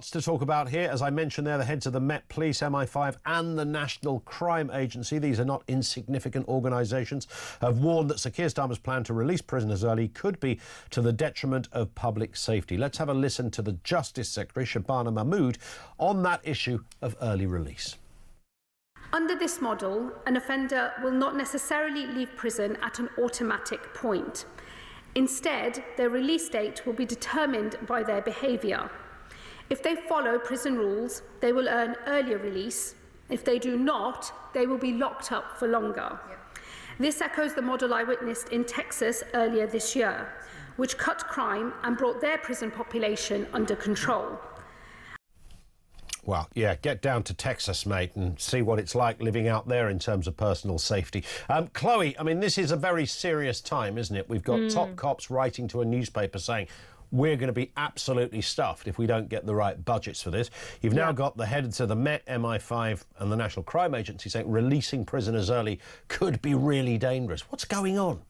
To talk about here, as I mentioned there, the heads of the Met Police, MI5 and the National Crime Agency, these are not insignificant organisations, have warned that Sir Keir Starmer's plan to release prisoners early could be to the detriment of public safety. Let's have a listen to the Justice Secretary, Shabana Mahmood, on that issue of early release. Under this model, an offender will not necessarily leave prison at an automatic point. Instead, their release date will be determined by their behaviour. If they follow prison rules, they will earn earlier release. If they do not, they will be locked up for longer. This echoes the model I witnessed in Texas earlier this year, which cut crime and brought their prison population under control. Well, yeah, get down to Texas, mate, and see what it's like living out there in terms of personal safety. Chloe, I mean, this is a very serious time, isn't it? We've got top cops writing to a newspaper saying, we're going to be absolutely stuffed if we don't get the right budgets for this. You've now got the heads of the Met, MI5 and the National Crime Agency saying releasing prisoners early could be really dangerous. What's going on?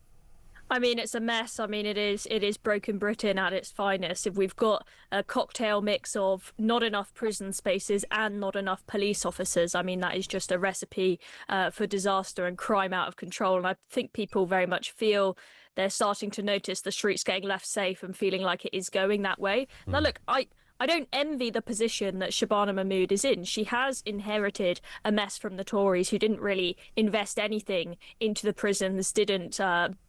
I mean, it's a mess. I mean, it is broken Britain at its finest. If we've got a cocktail mix of not enough prison spaces and not enough police officers, I mean, that is just a recipe for disaster and crime out of control. And I think people very much feel they're starting to notice the streets getting left safe and feeling like it is going that way. Now, look, I don't envy the position that Shabana Mahmood is in. She has inherited a mess from the Tories who didn't really invest anything into the prisons, didn't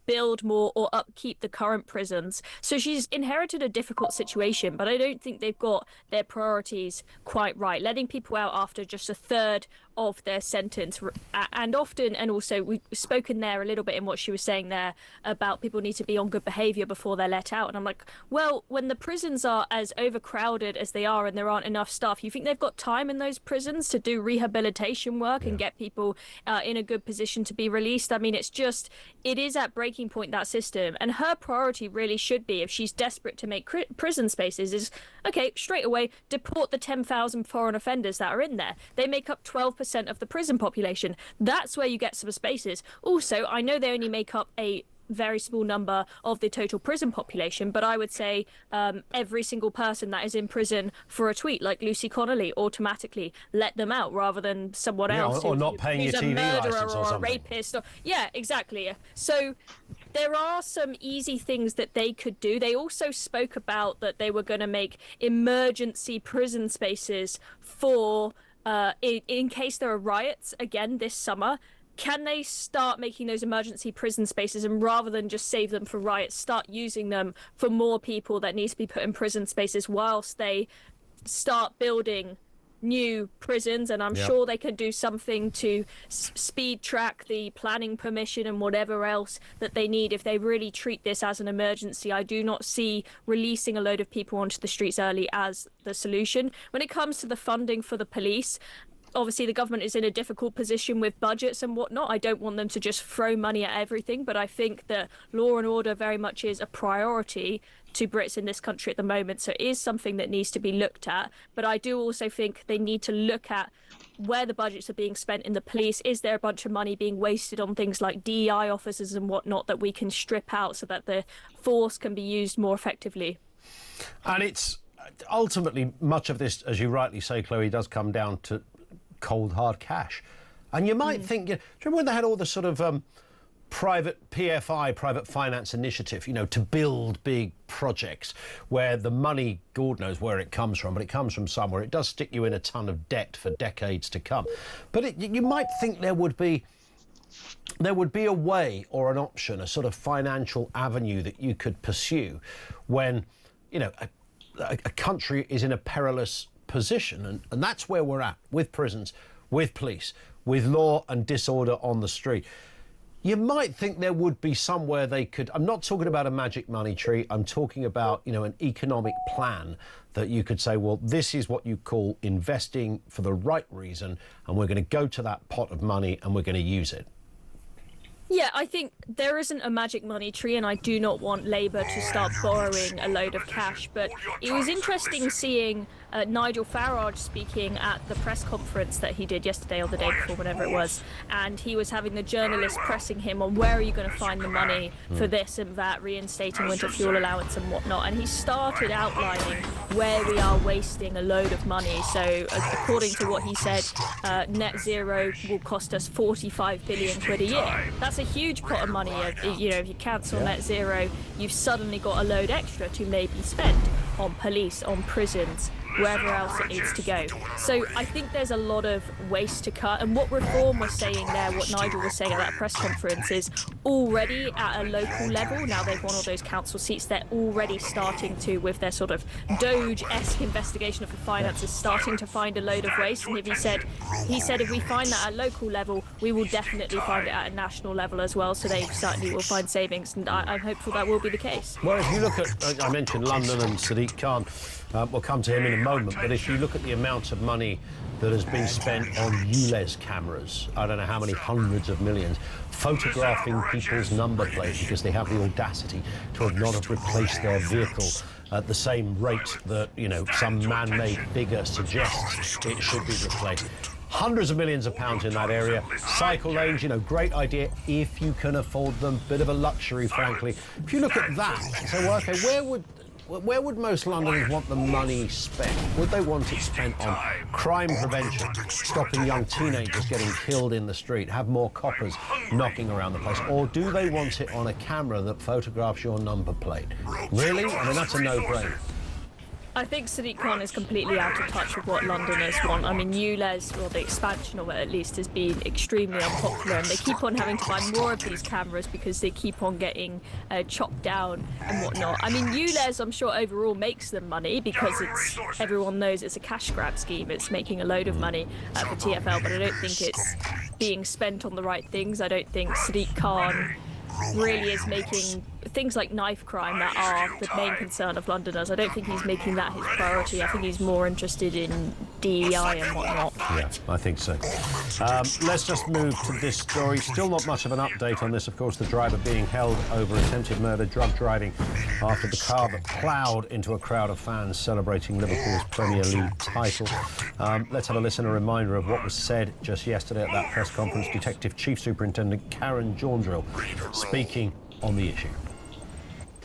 build more or upkeep the current prisons. So she's inherited a difficult situation, but I don't think they've got their priorities quite right. Letting people out after just a third of their sentence, and often, and also we've spoken there a little bit in what she was saying there about people need to be on good behaviour before they're let out. And I'm like, well, when the prisons are as overcrowded as they are and there aren't enough staff, you think they've got time in those prisons to do rehabilitation work and get people in a good position to be released? I mean, it is at breaking point, that system, and her priority really should be, if she's desperate to make prison spaces, is okay, straight away deport the 10,000 foreign offenders that are in there. They make up 12% of the prison population. That's where you get some spaces. Also, I know they only make up a very small number of the total prison population, but I would say every single person that is in prison for a tweet like Lucy Connolly, automatically let them out rather than someone else or not paying your TV license or something. A rapist yeah, exactly. So there are some easy things that they could do. They also spoke about that they were going to make emergency prison spaces for in case there are riots again this summer. Can they start making those emergency prison spaces, and rather than just save them for riots, start using them for more people that need to be put in prison spaces whilst they start building new prisons? And I'm sure they could do something to speed track the planning permission and whatever else that they need if they really treat this as an emergency. I do not see releasing a load of people onto the streets early as the solution. When it comes to the funding for the police, obviously the government is in a difficult position with budgets and whatnot. I don't want them to just throw money at everything, but I think that law and order very much is a priority to Brits in this country at the moment. So it is something that needs to be looked at. But I do also think they need to look at where the budgets are being spent in the police. Is there a bunch of money being wasted on things like DEI officers and whatnot that we can strip out so that the force can be used more effectively? And it's ultimately, much of this, as you rightly say, Chloe, does come down to cold hard cash. And you might think, do you remember when they had all the sort of private PFI, private finance initiative, to build big projects where the money, God knows where it comes from, but it comes from somewhere. It does stick you in a ton of debt for decades to come. But you might think there would be a way or an option, a sort of financial avenue that you could pursue when, a country is in a perilous position, and that's where we're at with prisons, with police, with law and disorder on the street. You might think there would be somewhere they could. I'm not talking about a magic money tree. I'm talking about, an economic plan that you could say, well, this is what you call investing for the right reason, and we're going to go to that pot of money and we're going to use it. Yeah, I think there isn't a magic money tree, and I do not want Labour to start borrowing a load of cash. But it was interesting seeing Nigel Farage speaking at the press conference that he did yesterday or the day before, whatever it was, and he was having the journalists pressing him on where are you going to find the money for this and that, reinstating winter fuel allowance and whatnot, and he started outlining where we are wasting a load of money. So according to what he said, net zero will cost us 45 billion quid a year. That's a huge pot of money. You know, if you cancel net zero, you've suddenly got a load extra to maybe spend on police, on prisons, wherever else it needs to go. So I think there's a lot of waste to cut, and what Reform was saying there, what Nigel was saying at that press conference, is already at a local level, now they've won all those council seats, they're already starting to, with their sort of Doge-esque investigation of the finances, starting to find a load of waste. And if he said if we find that at local level, we will definitely find it at a national level as well, so they certainly will find savings, and I'm hopeful that will be the case. Well, if you look at, I mentioned London and Sadiq Khan, we'll come to him in a moment, but if you look at the amount of money that has been spent on ULEZ cameras, I don't know how many hundreds of millions, photographing people's number plates because they have the audacity to have not have replaced their vehicle at the same rate that, you know, some man-made figure suggests it should be replaced. Hundreds of millions of pounds in that area. Cycle lanes, you know, great idea if you can afford them. Bit of a luxury, frankly. If you look at that, so well, okay, where would most Londoners want the money spent? Would they want it spent on crime prevention, stopping young teenagers getting killed in the street, have more coppers knocking around the place? Or do they want it on a camera that photographs your number plate? Really? I mean, that's a no-brainer. I think Sadiq Khan is completely out of touch with what Londoners want. I mean, ULEZ, or the expansion of it at least, has been extremely unpopular, and they keep on having to buy more of these cameras because they keep on getting chopped down and whatnot. I mean, ULEZ, I'm sure overall makes them money because everyone knows it's a cash grab scheme. It's making a load of money for TfL, but I don't think it's being spent on the right things. I don't think Sadiq Khan really is making things like knife crime that are the main concern of Londoners. I don't think he's making that his priority. I think he's more interested in DEI and whatnot. Yeah, I think so. Let's just move to this story. Still not much of an update on this. Of course, the driver being held over attempted murder, drug driving, after the car that ploughed into a crowd of fans celebrating Liverpool's Premier League title. Let's have a listen, a reminder of what was said just yesterday at that press conference. Detective Chief Superintendent Karen Jaundrill speaking on the issue.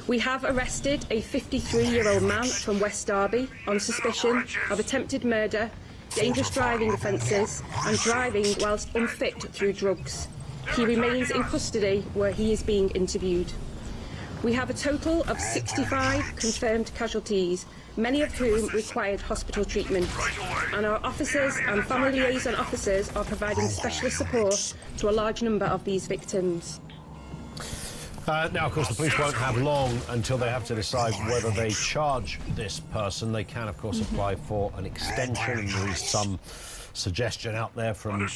We have arrested a 53-year-old man from West Derby on suspicion of attempted murder, dangerous driving offences and driving whilst unfit through drugs. He remains in custody where he is being interviewed. We have a total of 65 confirmed casualties, many of whom required hospital treatment, and our officers and family liaison officers are providing specialist support to a large number of these victims. Now, of course, the police won't have long until they have to decide whether they charge this person. They can, of course, apply for an extension. There is some suggestion out there from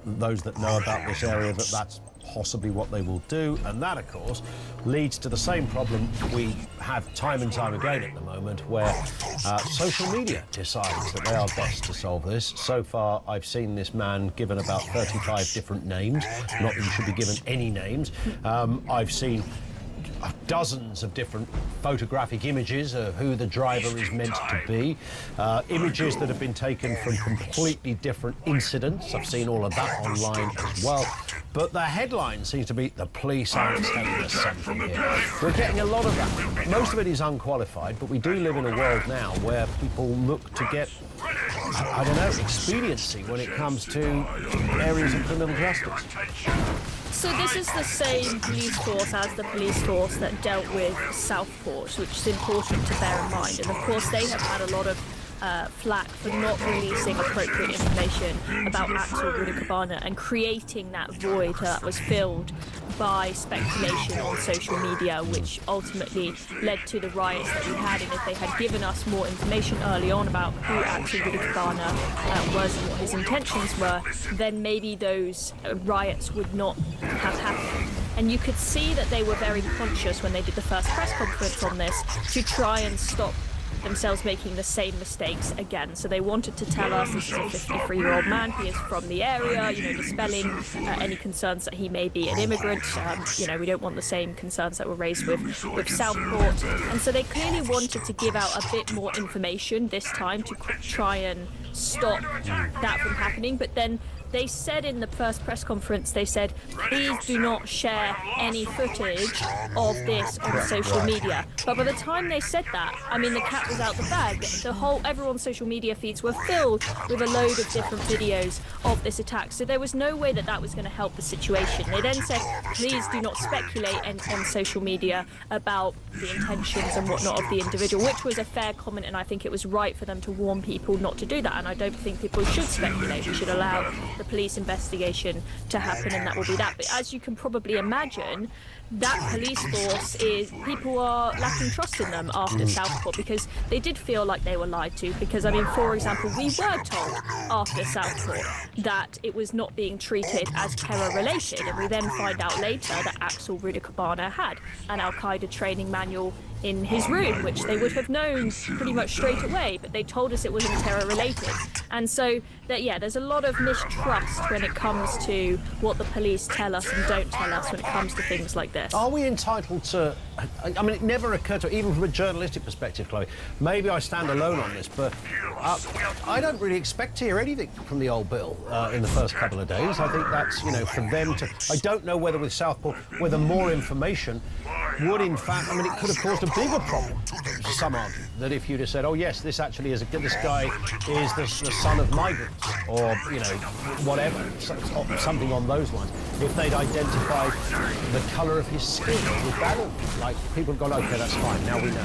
those that know about this area that that's possibly what they will do, and that, of course, leads to the same problem we have time and time again at the moment, where social media decides that they are best to solve this. So far, I've seen this man given about 35 different names. Not that he should be given any names. I've seen dozens of different photographic images of who the driver is meant to be, images that have been taken from completely different incidents. I've seen all of that online as well. But the headline seems to be, the police aren't telling us something here. We're getting a lot of that. Most of it is unqualified, but we do live in a world now where people look to get, I don't know, expediency when it comes to areas of criminal justice. So this is the same police force as the police force that dealt with Southport, which is important to bear in mind. And of course, they have had a lot of flack for not releasing appropriate information about actual Rua and creating that void that was filled by speculation on social media, which ultimately led to the riots that we had. And if they had given us more information early on about who actually Rua was and what his intentions were, then maybe those riots would not have happened. And you could see that they were very conscious when they did the first press conference on this to try and stop themselves making the same mistakes again. So they wanted to tell us this is a 53-year-old man, he is from the area, dispelling any concerns that he may be an immigrant. We don't want the same concerns that were raised with Southport. And so they clearly wanted to give out a bit more information this time to try and stop that from happening. But then they said in the first press conference, they said, please do not share any footage of this on social media. But by the time they said that, the cat was out the bag. Everyone's social media feeds were filled with a load of different videos of this attack. So there was no way that that was going to help the situation. They then said, please do not speculate on social media about the intentions and whatnot of the individual, which was a fair comment, and I think it was right for them to warn people not to do that. And I don't think people should speculate. We should allow the police investigation to happen, and that will be that. But as you can probably imagine, that police force people are lacking trust in them after Southport, because they did feel like they were lied to. Because, for example, we were told after Southport that it was not being treated as terror-related, and we then find out later that Axel Rudikobana had an Al-Qaeda training manual in his room, which they would have known pretty much straight away, but they told us it wasn't terror-related. And so, there's a lot of mistrust when it comes to what the police tell us and don't tell us when it comes to things like this. Are we entitled to... it never occurred to... Even from a journalistic perspective, Chloe, maybe I stand alone on this, but I don't really expect to hear anything from the old Bill in the first couple of days. I think that's, for them to... I don't know whether with Southport, whether more information would, in fact... it could have caused a bigger problem. Some argue that if you'd have said, oh, yes, this actually is... this guy is the son of migrants, or, whatever, something on those lines. If they'd identified the colour of his skin, would that have, people have gone, OK, that's fine, now we know.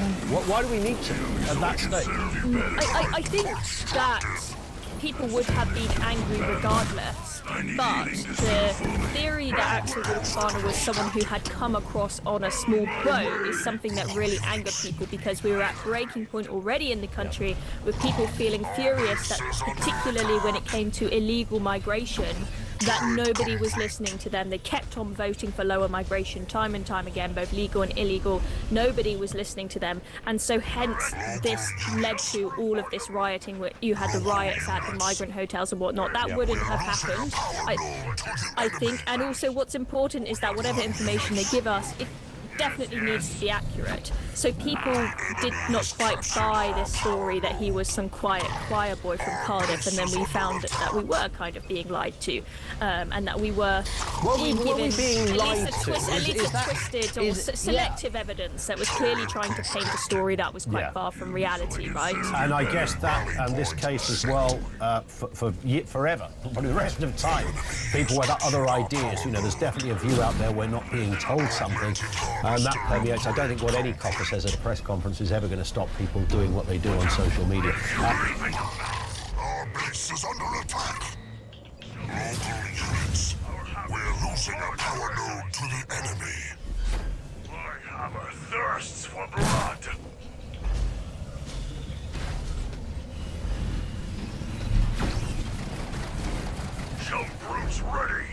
Why do we need to at that stage? I think that people would have been angry regardless, but the theory that Axel Rudikobana was someone who had come across on a small boat is something that really angered people, because we were at breaking point already in the country with people feeling furious that, particularly when it came to illegal migration, that nobody was listening to them. They kept on voting for lower migration time and time again, both legal and illegal. Nobody was listening to them. And so hence this led to all of this rioting, where you had the riots at the migrant hotels and whatnot. That wouldn't have happened, I think. And also what's important is that whatever information they give us, it definitely needs to be accurate. So people did not quite buy this story that he was some quiet choir boy from Cardiff, and then we found that we were kind of being lied to, and that we were being twisted or selective evidence that was clearly trying to paint a story that was quite far from reality, right? And I guess that, and this case as well, forever, probably the rest of time, people with other ideas. There's definitely a view out there we're not being told something, and that permeates. I don't think what any copper says at a press conference is ever going to stop people doing what they do on social media. Our base is under attack. Local units, we're losing a power node to the enemy. My hammer thirsts for blood. Jump brutes ready.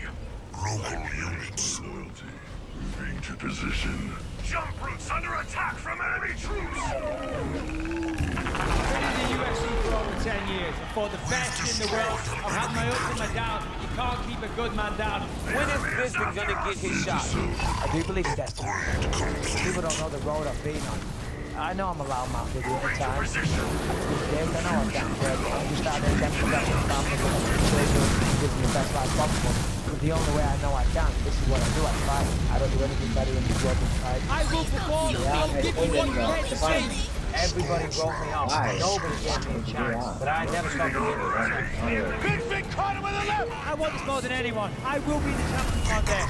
Local units. Moving to position. Jump brutes under attack from enemy troops. I've been in the UFC for over 10 years. I fought the best in the world. I've had my ups and my downs. You can't keep a good man down. When is Brisbane going to get his shot? I do believe in destiny. People don't know the road I've been on. I know I'm a loudmouth at the other time. I know I'm down for it. I'm just out there getting the best of the family, giving the best life possible. But the only way I know I can, this is what I do, I fight. I don't do anything better than this job and fight. I will perform. I'll give you what you want to see. Everybody wrote me off. Nobody gave me a chance. But I never stopped believing. Big Vic Carter with a left. I want this more than anyone. I will be the champion one day.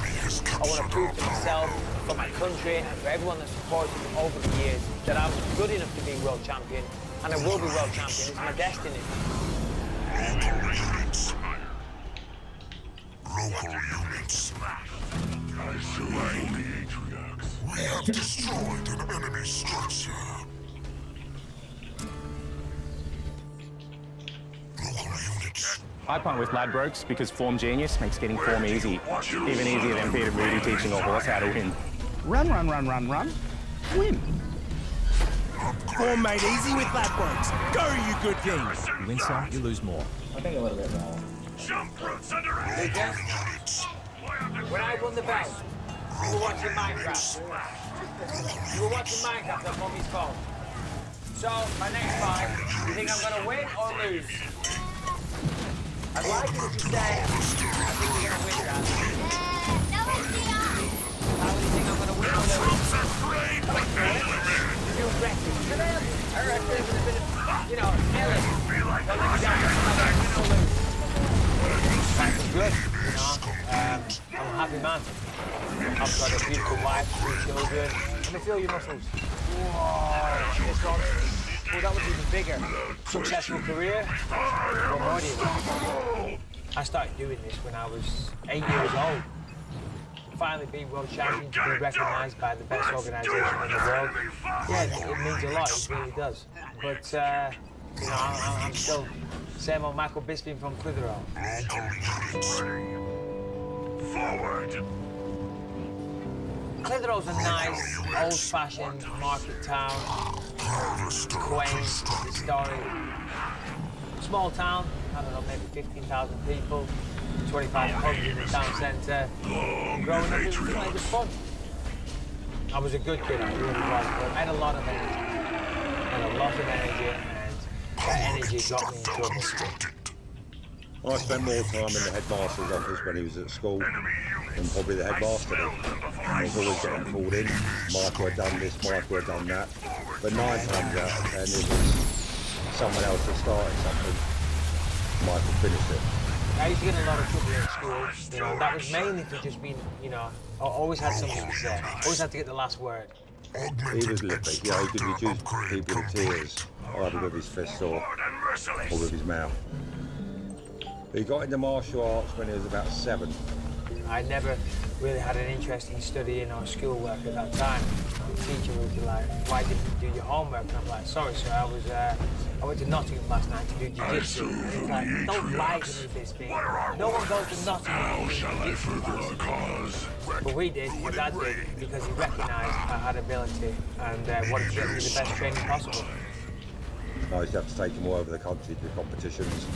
I want to prove to myself, for my country, and for everyone that supported me over the years, that I was good enough to be world champion, and I will be world champion. It's my destiny. Local units. Local units. Isolate the Atriox. We have destroyed an enemy structure. Local units. I punt with Ladbrokes because Form Genius makes getting form easy. Even easier than Peter Moody teaching a horse how to win. Run, run, run, run, run. Win. Upgrade. form made easy with Ladbrokes. Go, you good things. You win some, you lose more. I think a little bit more. Jump roots under Hey, attack. Jeff, when I won the belt, you were watching Minecraft. You were watching Minecraft on Mummy's phone. So, my next fight, you think I'm gonna win or lose? I'd like you to say, I think you're gonna win, Dad. How do you think I'm gonna win or lose? You reckon? I reckon there's a bit of, you know, Ellis. Don't let me down. Win or lose? Life is good, you know. I'm a happy man. I've got a beautiful wife, 3 children. Let me feel your muscles. Whoa, this one. Oh, that was even bigger. Successful career. What more do you? I started doing this when I was 8 years old. Finally being world champion, to be recognised by the best organisation in the world. Yeah, it means a lot, it really does. But, you know, I'm still same old Michael Bisping from Clitheroe. Forward. Clitheroe's a nice, old-fashioned market town. Quaint, historic. Small town, I don't know, maybe 15,000 people. 25 pubs in the town centre. Growing up, it was fun. I was a good kid, I really was. I had a lot of energy. And that energy got me in trouble. I spent more time in the headmaster's office when he was at school than probably the headmaster did. I was always getting called in. Michael had done this, Michael had done that. But 9 times out of 10, it was someone else that started something. Michael finished it. I used to get in a lot of trouble at school, you know, that was mainly for just being, you know, I always had something to say. Always had to get the last word. He was lippy, yeah, he could reduce people to tears, either with his fists or with his mouth. He got into martial arts when he was about 7. I never really had an interest in studying or schoolwork at that time. The teacher would be like, why didn't you do your homework? And I'm like, sorry sir, I went to Nottingham last night to do jiu-jitsu. He's like, don't lie to me, Bisping. No one goes to Nottingham to do jiu-jitsu. But we did, my dad did, because he recognised I had ability and wanted to get me the best training possible. I used to have to take him all over the country to competitions.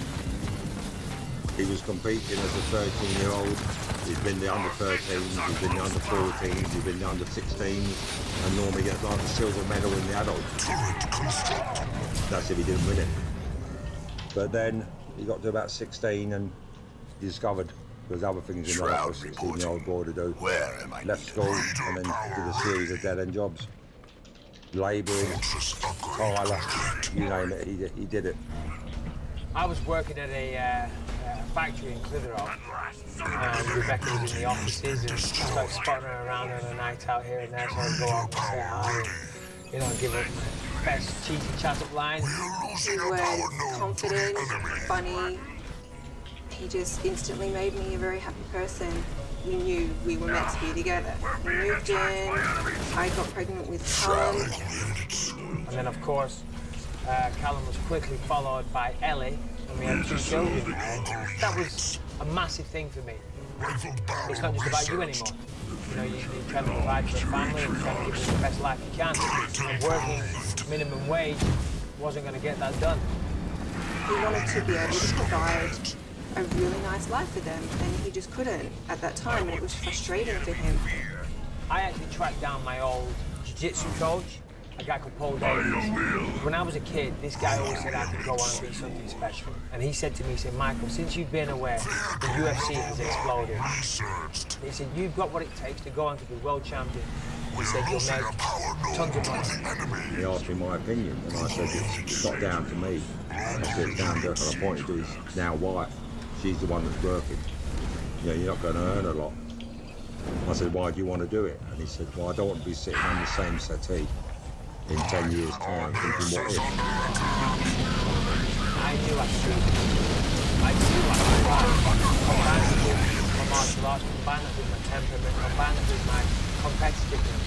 He was competing as a 13-year-old. He's been the under 13s, he's been the under 14s, he's been the under 16s, and normally gets like a silver medal in the adults. That's if he didn't win it. But then he got to about 16 and he discovered there's other things in life for a 16-year-old boy to do. Left school and then did a series of dead-end jobs. Labouring, Tyler, you name it, he did it. I was working at a factory in Clitheroe, and Rebecca was in the offices, and I started spotting her around on a night out here and there, so I'd go out and say hi, and, you know, give her best cheesy chat-up lines. He was confident, funny. He just instantly made me a very happy person. We knew we were meant to be together. We moved in, I got pregnant with Callum. And then, of course, Callum was quickly followed by Ellie, and we had 2 children. That was a massive thing for me. It's not just about you anymore. You know, you're trying to provide for a family and trying to give them the best life you can. And working minimum wage wasn't going to get that done. He wanted to be able to provide a really nice life for them, and he just couldn't at that time, and it was frustrating for him. I actually tracked down my old jiu-jitsu coach, a guy called Paul Davies. When I was a kid, this guy always said I could go on and be something special. And he said to me, he said, Michael, since you've been away, the UFC has exploded. He said, you've got what it takes to go on to be world champion. He said, you'll make tons of money. He asked me my opinion, and I said, it's not down to me. I said, it's down to, and I pointed to his now wife. She's the one that's working. You know, you're not going to earn a lot. I said, why do you want to do it? And he said, well, I don't want to be sitting on the same settee in 10 years' time thinking, what if? I knew I could. I knew I could. Combine it with my martial arts, combine it with my temperament, combine it with my competitiveness.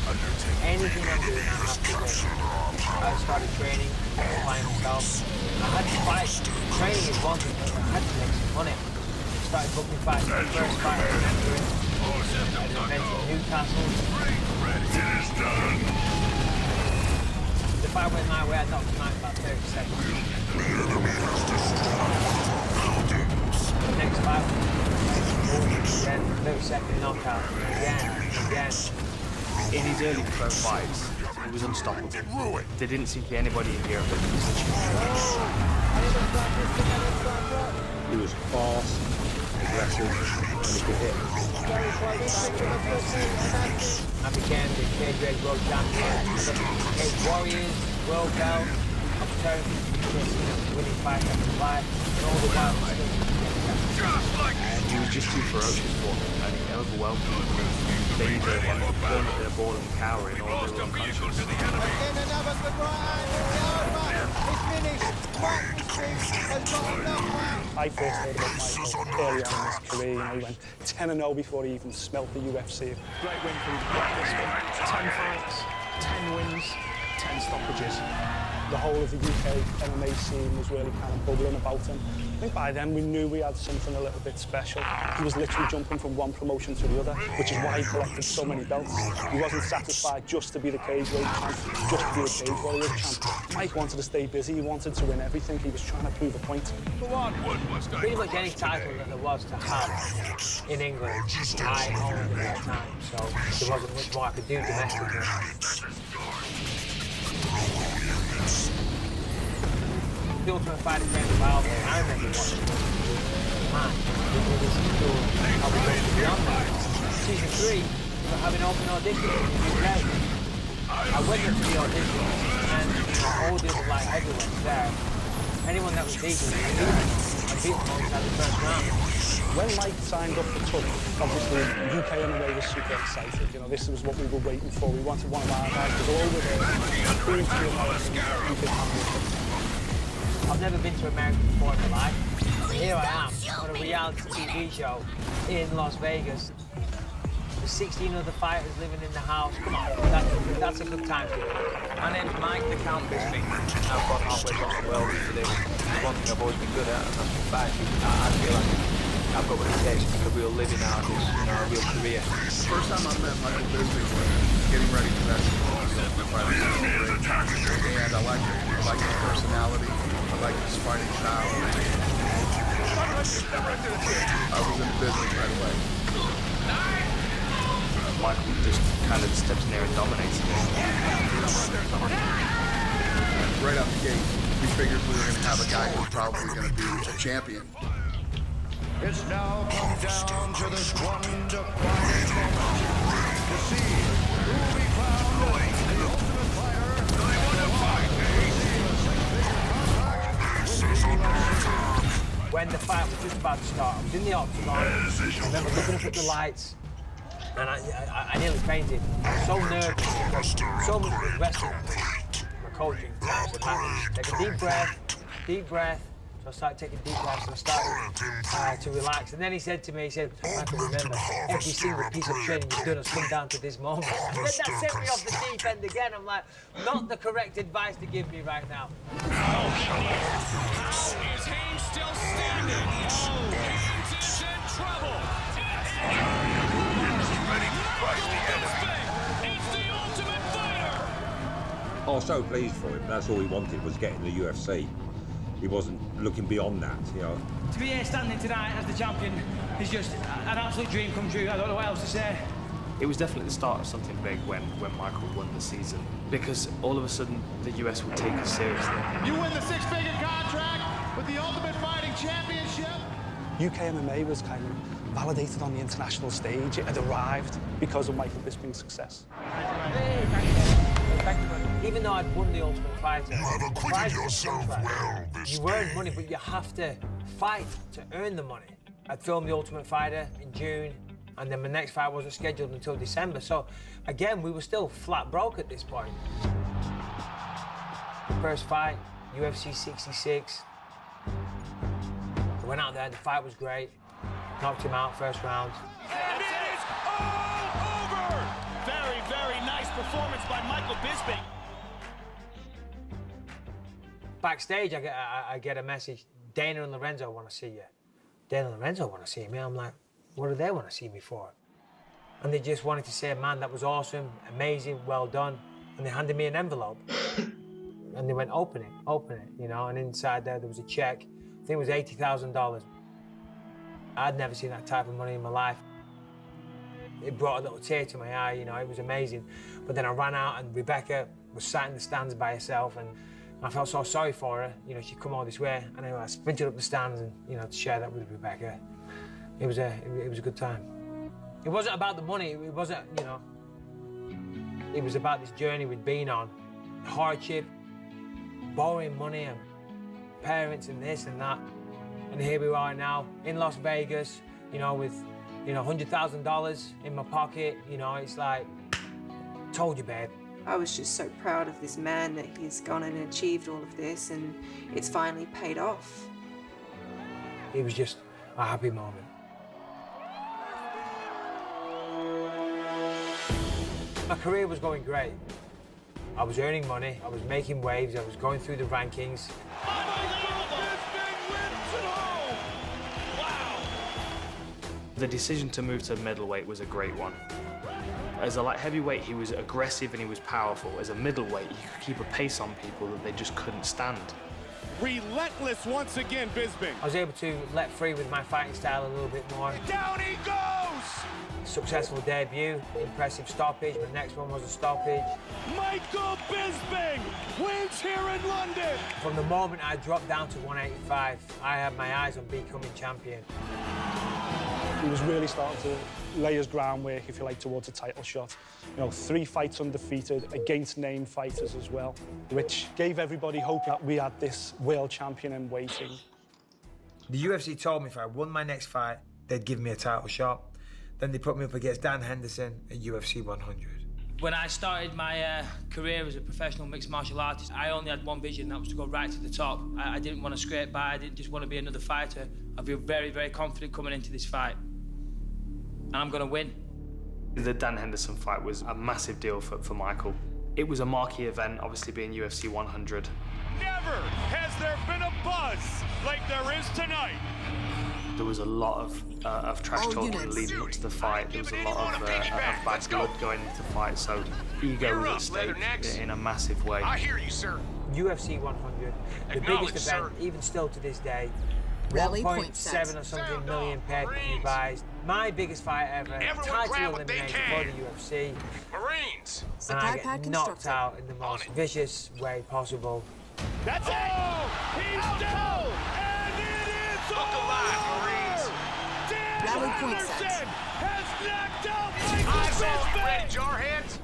Anything I'm doing, I have to win. I started training, applying myself. I had to fight. Training is one thing, but I had to make some money. Started booking fights. My first fight I remember at an event in Newcastle. The fight went my way, I knocked him out in about 30 seconds. The next fight, again, 30-second knockout. Again. In his early pro fights, he was unstoppable. There didn't seem to be anybody in Europe that could touch him. He was fast, aggressive, and he could hit. I became the Cage World Champion. Cage Warriors, World Belt, opportunities for winning fight after fight, and all the while He was just too ferocious for him, and he overwhelmed him with danger and the point of their ball and cower in all their unconscious. I first heard about Michael early on in his career. You know, he went 10-0 before he even smelt the UFC. Great win from Bisping. 10 fights, 10 wins, 10 stoppages. The whole of the UK MMA scene was really kind of bubbling about him. I think by then we knew we had something a little bit special. He was literally jumping from one promotion to the other, which is why he collected so many belts. He wasn't satisfied just to be the cageweight champ, just to be the Cage Warriors champ. Mike wanted to stay busy, he wanted to win everything, he was trying to prove a point. Pretty much any title that there was to have in England, I owned at that time, so there wasn't much more I could do domestically. The Ultimate Fighter came about, I remember watching it. Man, this is cool. How we going beyond that. Season 3, we were having open auditions in the UK. I went up to the audition, and all the other light heavyweights there. Anyone that was decent, I beat them all inside the first round. When Mike signed up for TUF, obviously UK MMA was super excited. You know, this was what we were waiting for. We wanted one of our guys to go over there and prove to the Americans that we could handle it. I've never been to America before in my life. And here I am on a reality TV show in Las Vegas. There's 16 other fighters living in the house. Come on, that's a good time for you. My name's Mike the Count Bisping. I've gone halfway across the world to this. It's one thing I've always been good at, and that's fighting. I feel like I've got what it takes to make a real living out of this, a real career. First time I met Michael Bisping was getting ready for that fight. And I like his personality. I like his fighting style. I was in the business right away. Michael just kind of steps in there and dominates him. Right out the gate, we figured we were going to have a guy who's probably going to be a champion. It's now come down to this one defining moment to see who will be crowned the Ultimate Fighter. When the fight was just about to start, I was in the octagon. I remember looking up at the lights, and I nearly fainted. I was so nervous because so much was resting on me. My coaching said, "Matt, take a deep breath." So I started taking deep breaths and I started to relax. And then he said to me, "Michael, remember, every single piece of training you've done has come down to this moment." And then that sent me off the deep end again. I'm like, not the correct advice to give me right now. Is Haynes still standing? Oh, Haynes is in trouble. It's the Ultimate Fighter. I was so pleased for him. That's all he wanted, was getting the UFC. He wasn't looking beyond that, you know. To be here standing tonight as the champion is just an absolute dream come true. I don't know what else to say. It was definitely the start of something big when Michael won the season, because all of a sudden the US would take us seriously. You win the six-figure contract with the Ultimate Fighting Championship. UK MMA was kind of validated on the international stage. It had arrived because of Michael Bisping's success. Even though I'd won the Ultimate Fighter, You have acquitted yourself well, Bisping. you earn money, but you have to fight to earn the money. I'd filmed the Ultimate Fighter in June, and then my next fight wasn't scheduled until December. So again, we were still flat broke at this point. First fight, UFC 66. I went out there, the fight was great. Knocked him out first round. And it is all over! Very, very nice performance by Michael Bisping. Backstage, I get a message. Dana and Lorenzo want to see you. Dana and Lorenzo want to see me. I'm like, what do they want to see me for? And they just wanted to say, man, that was awesome, amazing, well done. And they handed me an envelope. And they went, open it, you know, and inside there was a check. I think it was $80,000. I'd never seen that type of money in my life. It brought a little tear to my eye, you know, it was amazing. But then I ran out and Rebecca was sat in the stands by herself, and I felt so sorry for her. You know, she'd come all this way. And anyway, I sprinted up the stands and, you know, to share that with Rebecca. It was a good time. It wasn't about the money, it wasn't, you know, it was about this journey we'd been on. Hardship, borrowing money, and parents and this and that. And here we are now in Las Vegas, you know, with, you know, $100,000 in my pocket. You know, it's like, told you, babe. I was just so proud of this man that he's gone and achieved all of this, and it's finally paid off. It was just a happy moment. My career was going great. I was earning money, I was making waves, I was going through the rankings. The decision to move to middleweight was a great one. As a light heavyweight, he was aggressive and he was powerful. As a middleweight, he could keep a pace on people that they just couldn't stand. Relentless once again, Bisping. I was able to let free with my fighting style a little bit more. Down he goes! Successful debut, impressive stoppage. My next one was a stoppage. Michael Bisping wins here in London. From the moment I dropped down to 185, I had my eyes on becoming champion. He was really starting to lay his groundwork, if you like, towards a title shot. You know, 3 fights undefeated against named fighters as well, which gave everybody hope that we had this world champion in waiting. The UFC told me if I won my next fight, they'd give me a title shot. Then they put me up against Dan Henderson at UFC 100. When I started my career as a professional mixed martial artist, I only had one vision, that was to go right to the top. I didn't want to scrape by, I didn't just want to be another fighter. I feel very, very confident coming into this fight. And I'm going to win. The Dan Henderson fight was a massive deal for Michael. It was a marquee event, obviously being UFC 100. Never has there been a buzz like there is tonight. There was a lot of trash talking leading up to the fight. There was a lot of bad blood going into the fight, so ego was at stake in a massive way. I hear you, sir. UFC 100, the biggest event, even still to this day. 1.7 or something million pay-per-view buys. My biggest fight ever. Title elimination for the UFC. Marines. And I get knocked out in the most vicious way possible. That's it. He's down. And it is Look alive, Marines. Dan Rally point Henderson set. has knocked out Michael Bisping. Ready, jarheads?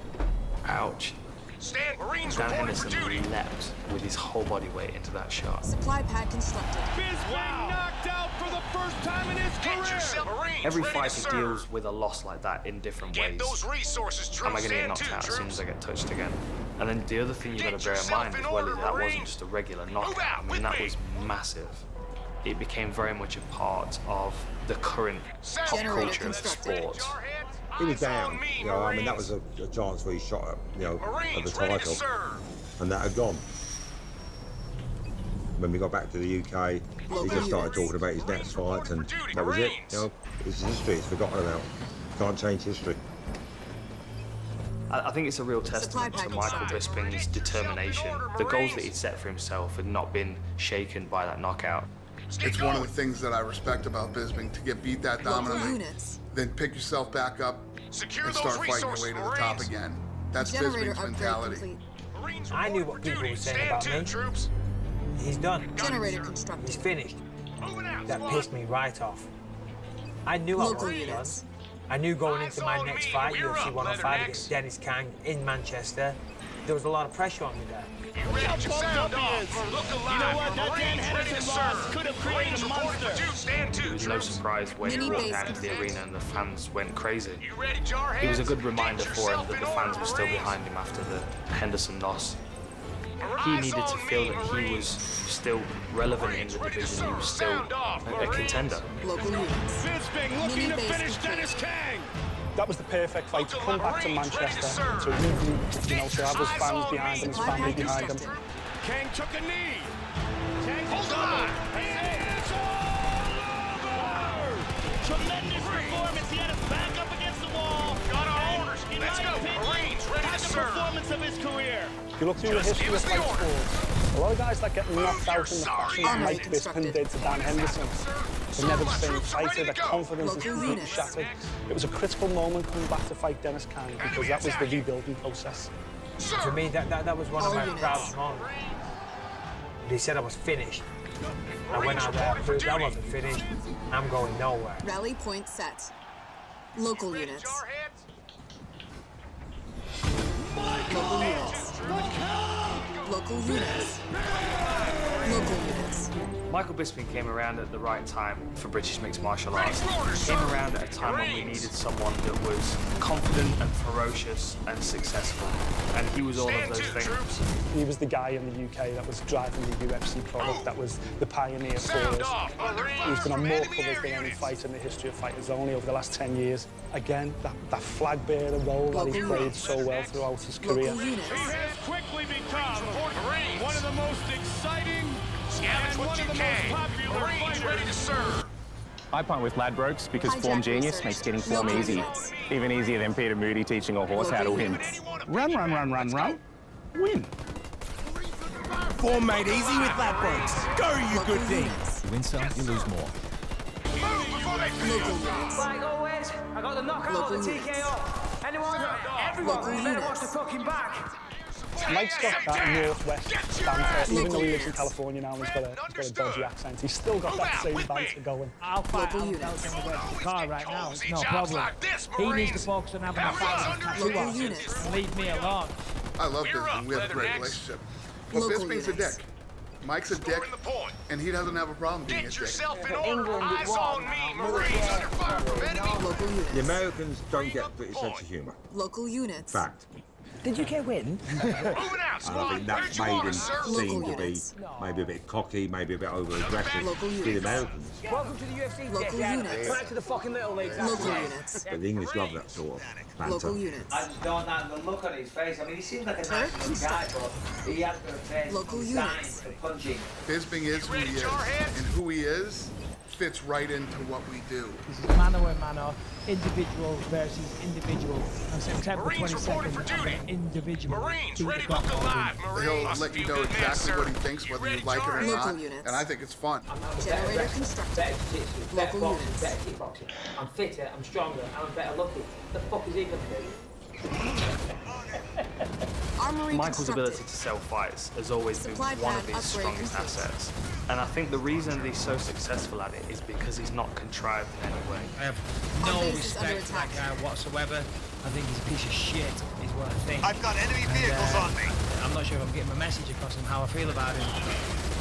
Ouch. Stand, Marines Dan reporting for Henderson duty. leapt with his whole body weight into that shot. Supply pad constructed. Bisping knocked out for the first time in his career. Marines Every ready to fighter serve. deals with a loss like that in different Get ways. those resources, troops. Am I going to get Stand knocked to, out as soon troops. as I get touched again? And then the other thing you've got to bear in mind as well is that wasn't just a regular knockout. I mean, that was massive. It became very much a part of the current pop culture of sport. He was down, you know, I mean, that was a chance where he shot at, you know, at the title, and that had gone. When we got back to the UK, he just started talking about his next fight, and that was it. You know, it's history, it's forgotten about. Can't change history. I think it's a real testament to Michael Bisping's determination. The goals that he'd set for himself had not been shaken by that knockout. It's one of the things that I respect about Bisping, to get beat that dominantly, then pick yourself back up and start fighting your way to the top again. That's Bisping's mentality. I knew what people were saying about me. He's done. Generator constructed. He's finished. That pissed me right off. I knew I wasn't done. I knew going into my next fight, UFC 105 against Dennis Kang in Manchester, there was a lot of pressure on me there. Look how pumped up he is. You know what? That Dan Henderson loss could have created a monster. It was no surprise when he walked out into the arena and the fans went crazy. It was a good reminder for him that the fans were still behind him after the Henderson loss. He needed to feel that he was still relevant in the division, he was still a contender. Bisping looking to finish Dennis Kang. That was the perfect fight to come back to Manchester, to regroup, you know, to have his fans behind him, his family behind him. Kang took a knee. Kang is on. And it's all over. Tremendous performance. He had his back up against the wall. Got our orders. Let's go. Marines ready to Best performance of his career. If you look through the history of fight sports, a lot of guys that get knocked out in the fashion that Mike Bisping did to Dan Henderson, they're never the same fighter, their confidence is completely shattered. It was a critical moment coming back to fight Dennis Kine because that was the rebuilding process. For me, that was one of my proudest moments. They said I was finished. I went out there, proved I wasn't finished. I'm going nowhere. Rally point set. Local units. Local units. Local units. Local units. Michael Bisping came around at the right time for British mixed martial arts. He came around at a time when we needed someone that was confident and ferocious and successful. And he was all of those things. He was the guy in the UK that was driving the UFC product, that was the pioneer for us. He's been on more covers than any fighter in the history of fighters only over the last 10 years. Again, that flag bearer role that he's played so well throughout his career. He has quickly become one of the most exciting and one of the most popular fighters. I punt with Ladbrokes because Form Genius makes getting form easy. Even easier than Peter Moody teaching a horse how to win. Run. Win. Form made easy with Ladbrokes. Go, you good thing. Win some, you lose more. Like always, I got the knockout, the TKO. Anyone? Everyone, better watch the fucking back. Mike's got that Northwest banter, even though he lives in California now and he's got a dodgy accent. He's still got that same banter going. I'll fight him out in the car right now. It's no problem. He needs to focus on having a fight with tattoo and leave me alone. I love Bisping. We have a great relationship. But Bisping's a dick. Mike's a dick, and he doesn't have a problem being a dick. Eyes on me, Marines under fire from enemy. The Americans don't get a British sense of humour. Local units. Fact. Did UK win? And I think that made him seem to be maybe a bit cocky, maybe a bit over-aggressive to the Americans. Welcome to the UFC. Local units. Come back to the fucking little leagues. Local units. But the English love that sort of banter. Local units. I just don't like the look on his face. I mean, he seems like a nice guy, but he has got a face. Local units. Bisping is who he is, and who he is fits right into what we do. This is mano a mano, individual versus individual. On September 22nd, individual. Marines, ready, buck alive, Marines. He'll let you know exactly what he thinks, whether you like it or not, and I think it's fun. Generator constructed. Local units. Better kickboxing. I'm fitter, I'm stronger, I'm better looking. The fuck is he gonna do? Armory Michael's ability to sell fights has always been one of his strongest assets. And I think the reason that he's so successful at it is because he's not contrived in any way. I have no respect for that guy whatsoever. I think he's a piece of shit, is what I think. I've got enemy vehicles on me. I'm not sure if I'm getting my message across on how I feel about him.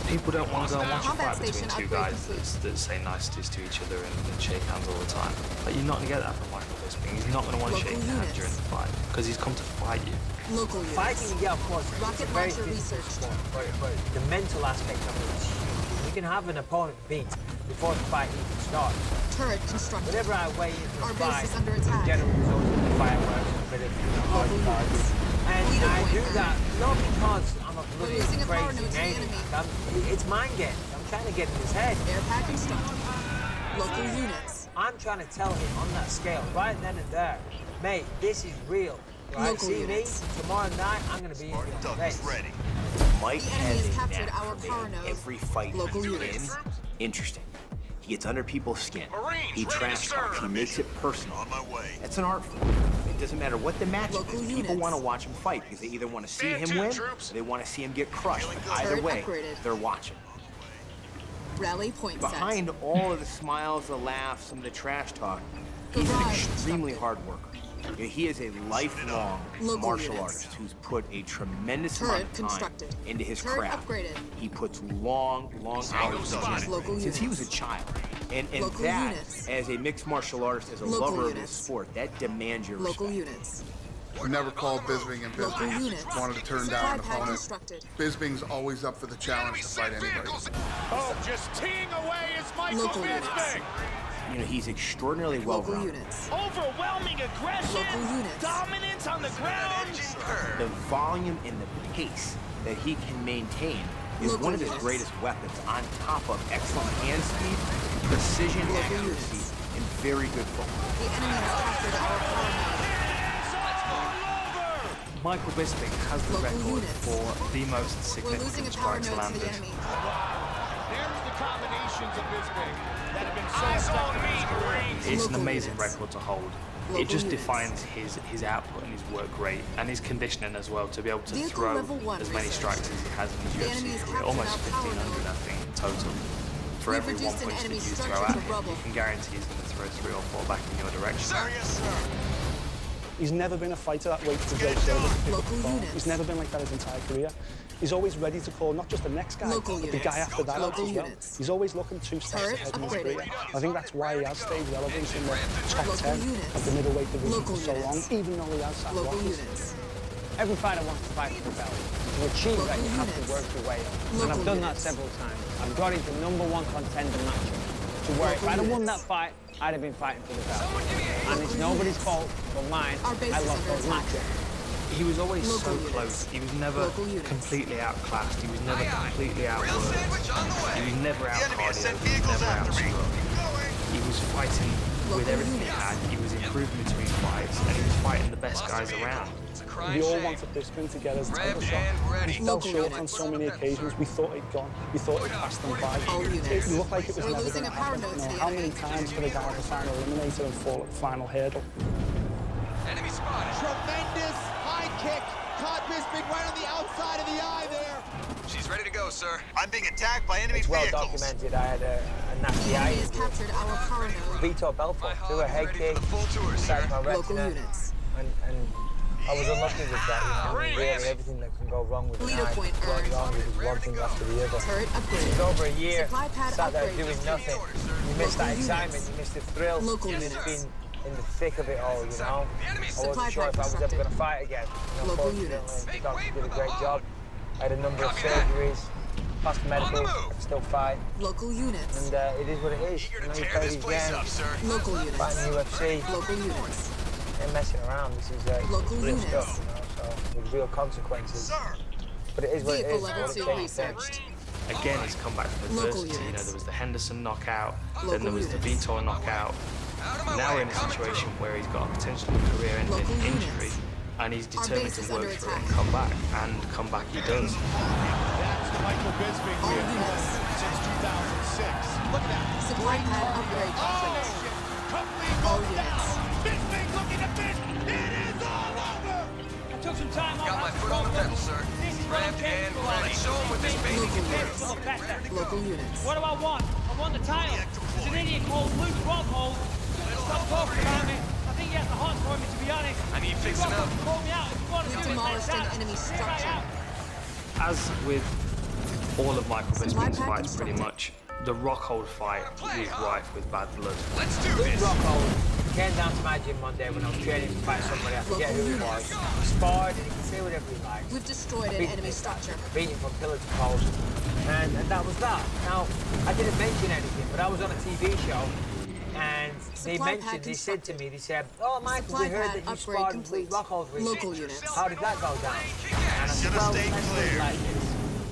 People don't want to go and watch a Combat fight between station two guys that say niceties to each other and shake hands all the time. Like, you're not going to get that from Michael Bisping. He's not going to want to shake your hand during the fight because he's come to fight you. Local units. Fighting, yeah, of course. Rocket it's very launcher physical researched. sport, but the mental aspect of it is huge. You can have an opponent beat before the fight even starts. Turret constructed. Whenever I weigh into Our a fight, base is under attack. generally results in fireworks, a bit of Local units. and Leader I point do earned. that not because I'm a bloody losing a power crazy node to the maniac. enemy. It's mind games. I'm trying to get in his head. Air pack constructed. Local units. I'm trying to tell him on that scale, right then and there, mate, this is real. Right? Local See units. me? Tomorrow night, I'm going to be in your face. The enemy Mike has has a captured knack our for power making node. every fight Local he's units. in interesting. He gets under people's skin. He ready to trash talks. He serve. makes it personal. That's an art form. It doesn't matter what the matchup Local is. People units. want to watch him fight because they either want to see Stand him to, win troops. or they want to see him get crushed. But either Turret way, upgraded. they're watching. Rally point set. Behind all of the smiles, the laughs, and the trash talk, he's an Garage extremely hard worker. You know, he is a lifelong Local martial units. artist who's put a tremendous Turret amount of time constructed. into his Turret craft. upgraded. He puts long hours spotted. in Local since he units. was a child. And Local that, units. as a mixed martial artist, as a Local lover of units. this sport, that demands your Local respect. units. We never called Bisping and Local Bisping units. wanted to turn down Supply an pad opponent. constructed. Bisping's always up for the challenge to fight anybody. Oh, just teeing away is Michael Local units. Bisping. You know, he's extraordinarily Local well-rounded. units. Overwhelming aggression, Local units. dominance on the ground. The volume and the pace that he can maintain is Local one of his units. greatest weapons, on top of excellent hand speed, precision, Local accuracy, units. and very good footwork. The enemy has captured our power node. Michael Bisping has the Local record units. for the most We're losing significant a power strikes node to landed. the enemy. There's the combinations of this thing that have been so effective in his career. It's an Local amazing units. record to hold. Local It just units. defines his output and his work rate and his conditioning as well, to be able to Vehicle throw level 1 as many research. strikes as he has in his The enemy UFC has career, captured almost our power 1,500 I think in total. For We've every one reduced an punch that enemy you throw structure at to him, rubble. you can guarantee he's going to throw 3 or 4 back in your direction. Yes, sir. He's never been a fighter that waits for Joe Silva to pick up the Local phone. units. He's never been like that his entire career. He's always ready to call not just the next guy, Local but the units. guy after that Local as well. units. He's always looking 2 steps Turret ahead in his upgraded. career. I think that's why he has stayed relevant in the top Local 10 units. of the middleweight division Local for so long, units. even though he has sat Local losses. units. Every fighter wants to fight for the belt. To achieve that, you have to work your way up. And Local I've done that units. several times. I've got into #1 contender matches. To where if Local I'd have won units. that fight, I'd have been fighting for the belt. And it's nobody's fault but mine. Our base I is lost under those attack. matches. He was always Local so units. close. He was never Local units. completely outclassed. He was never completely outworked. He was never The enemy has out-cardio. sent He was vehicles never after me. outstruck. He was fighting with Local everything he units. had. He was improving between fights, and he was fighting the best guys around. We all wanted Bisping to get his title shot. He fell Local short on units. so many occasions. We thought he'd gone. We thought he'd passed them by. All units. It looked like it was We're never losing going to a power happen. node You to know, the how enemy. many times could a guy to find eliminated and fall at the final hurdle? Enemy spotted. Tremendous high kick. Caught Bisping right on the outside of the eye there. She's ready to go, sir. I'm being attacked by enemy It's well vehicles. documented. I had a nasty The eye enemy has injury. captured our power node. Vitor Belfort threw a head kick, Full tour, sir. sacked my Local retina, units. and I was unlucky with that. You know, I mean, really, everything that can go wrong with an Leader eye point went earned. wrong. It was one thing after the other. Turret It was upgraded. over a year, Supply pad sat there upgrade. doing nothing. You missed that Local excitement, units. you missed the thrill. Local You've units. been in the thick of it all, you know. I Supply wasn't sure pad if I was ever constructed. going to fight again. You know, Local fortunately, units. the doctor did a great job. I had a number of surgeries, passed medicals, I can still fight. Local units. And it is what it is. You know, you play these games, Local units. fighting UFC, Local units. ain't messing around. This is Local real units. stuff, you know, so with real consequences. But it is what it Vehicle is. level What it 2 takes. researched. Again, he's come back from Local adversity. You know, units. there was the Henderson knockout, Local then there was the units. Vitor knockout. Now we're in a situation where he's got a potentially career-ending Local injury, units. and he's Our determined base to is work under through it and attack. come back. And come back he does. That's the Michael Bisping we have known since 2006. Look at that. Supply pad upgrade complete. Complete All goes units. down. Bisping looking to finish. It is all over. I took some time off. Got my foot on the pedal, sir. This is what I'm Ramped and capable of. ready. Show 'em what this baby Local can do. units. Look better. Local units. What do I want? I want the title. There's an idiot called Luke Rockhold. Stop talking about me. I think he has the heart for me, to be honest. I need fixing up. Call me out if you want to We've do it. demolished Let's an out. enemy Here I structure. am. As with all of Michael Supply Bisping's pad fights, pretty constructed. much, the Rockhold fight was rife with bad blood. Let's do Luke this. Rockhold came down to my gym one day when I was training to fight somebody. I forget who it was. He sparred and he could say whatever he liked. We've destroyed an enemy structure. Beat him from pillar to post. And that was that. Now, I didn't mention anything, but I was on a TV show and they Supply pad mentioned, they said to constructed. me, they said, oh, Michael, Supply we heard pad that you upgrade sparred with complete. Luke Rockhold recently. Local units. How did that go down? And I said, well, stay let's clear. do it like this.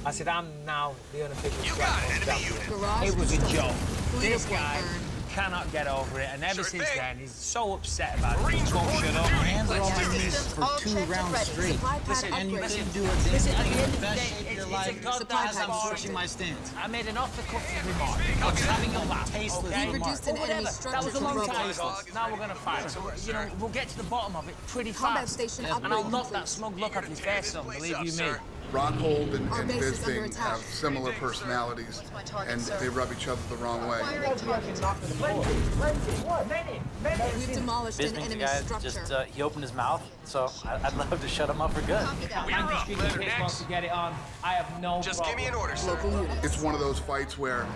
I said, I'm now the unofficial Strikeforce champion. Garage It was a joke. Leader This point guy earned. cannot get over it, and ever Sure since thing. then, he's so upset about it. Marines Won't reporting shut up. for duty. Hands are Let's on do your this. knees for All 2 checked and rounds ready. straight. Supply pad And you upgraded. couldn't do a damn Listen, at thing the in end the of the best day, shape of your it's life. a goddamn Supply pad I'm sport. pushing my stance. I made an off-the-cuff remark. I was having a laugh. Tasteless Okay? remark. Reduced an Well, enemy whatever. structure That was a to long rubble. time ago. Now we're going to fight. So, you know, we'll get to the bottom of it pretty Combat fast. station And upgrade I'll knock complete. that smug look off his face, son, believe you me. Rockhold and Our base is under Bisping attack. have similar personalities, and they rub each other the wrong way. We've demolished an Bisping's a enemy guy structure. just he opened his mouth, so I'd love to shut him up for good. Thank you, Street Kids wants to get it on. I have no Just problem. give me an order, sir. Local units. It's one of those fights where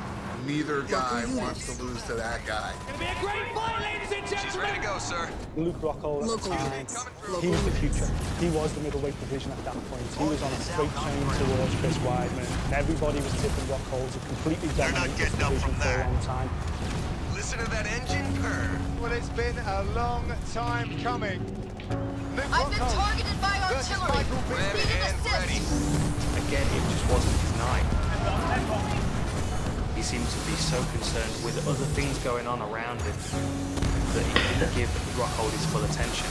neither guy Local wants units. to lose to that guy. It'll be a great fight, ladies and gentlemen. She's ready to go, sir. Luke Rockhold, Local units. he Local was the units. future. He was the middleweight division at that point. He was on a freight train towards Chris Weidman. Everybody was tipping Rockhold to completely dominate this getting up division from for a that. long time. Listen to that engine purr. Well, it's been a long time coming. Luke I've been Rockhold targeted by versus artillery. Michael Bisping. Needed assist. Again, it just wasn't his night. He seemed to be so concerned with other things going on around him that he didn't give Rockhold his full attention.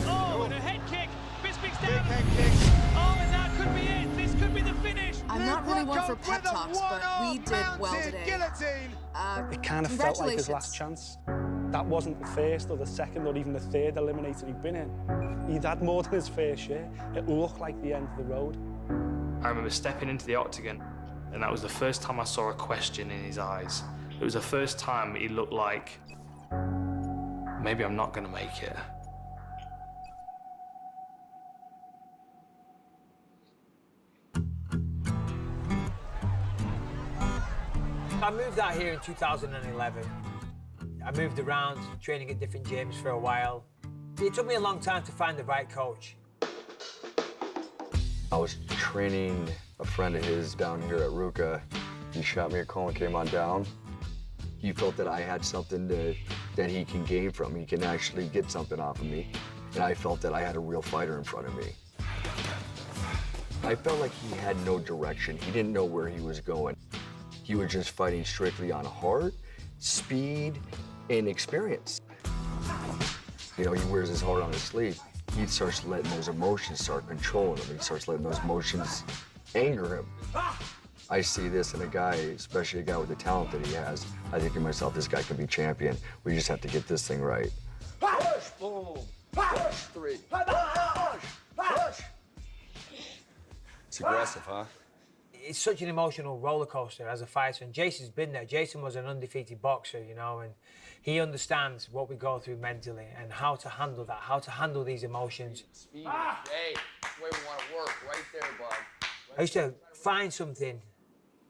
Oh, and a head kick. Bisping's head kicks. Oh, and that could be it. This could be the finish. I'm not really one for pep talks, but we did well today. It kind of felt like his last chance. That wasn't the first or the second or even the third eliminator he'd been in. He'd had more than his fair share. It looked like the end of the road. I remember stepping into the octagon, and that was the first time I saw a question in his eyes. It was the first time he looked like, maybe I'm not going to make it. I moved out here in 2011. I moved around, training at different gyms for a while. It took me a long time to find the right coach. I was training a friend of his down here at Ruka. He shot me a call and came on down. He felt that I had something that he can gain from me. He can actually get something off of me. And I felt that I had a real fighter in front of me. I felt like he had no direction. He didn't know where he was going. He was just fighting strictly on heart, speed, and experience. You know, he wears his heart on his sleeve. He starts letting those emotions start controlling him. He starts letting those emotions anger him. I see this in a guy, especially a guy with the talent that he has. I think to myself, this guy can be champion. We just have to get this thing right. Push, boom. Push, 3. Push. It's aggressive, huh? It's such an emotional roller coaster as a fighter, and Jason's been there. Jason was an undefeated boxer, you know, and he understands what we go through mentally and how to handle that, how to handle these emotions. Speed. Hey, that's the way we want to work, right there, bud. I used to find something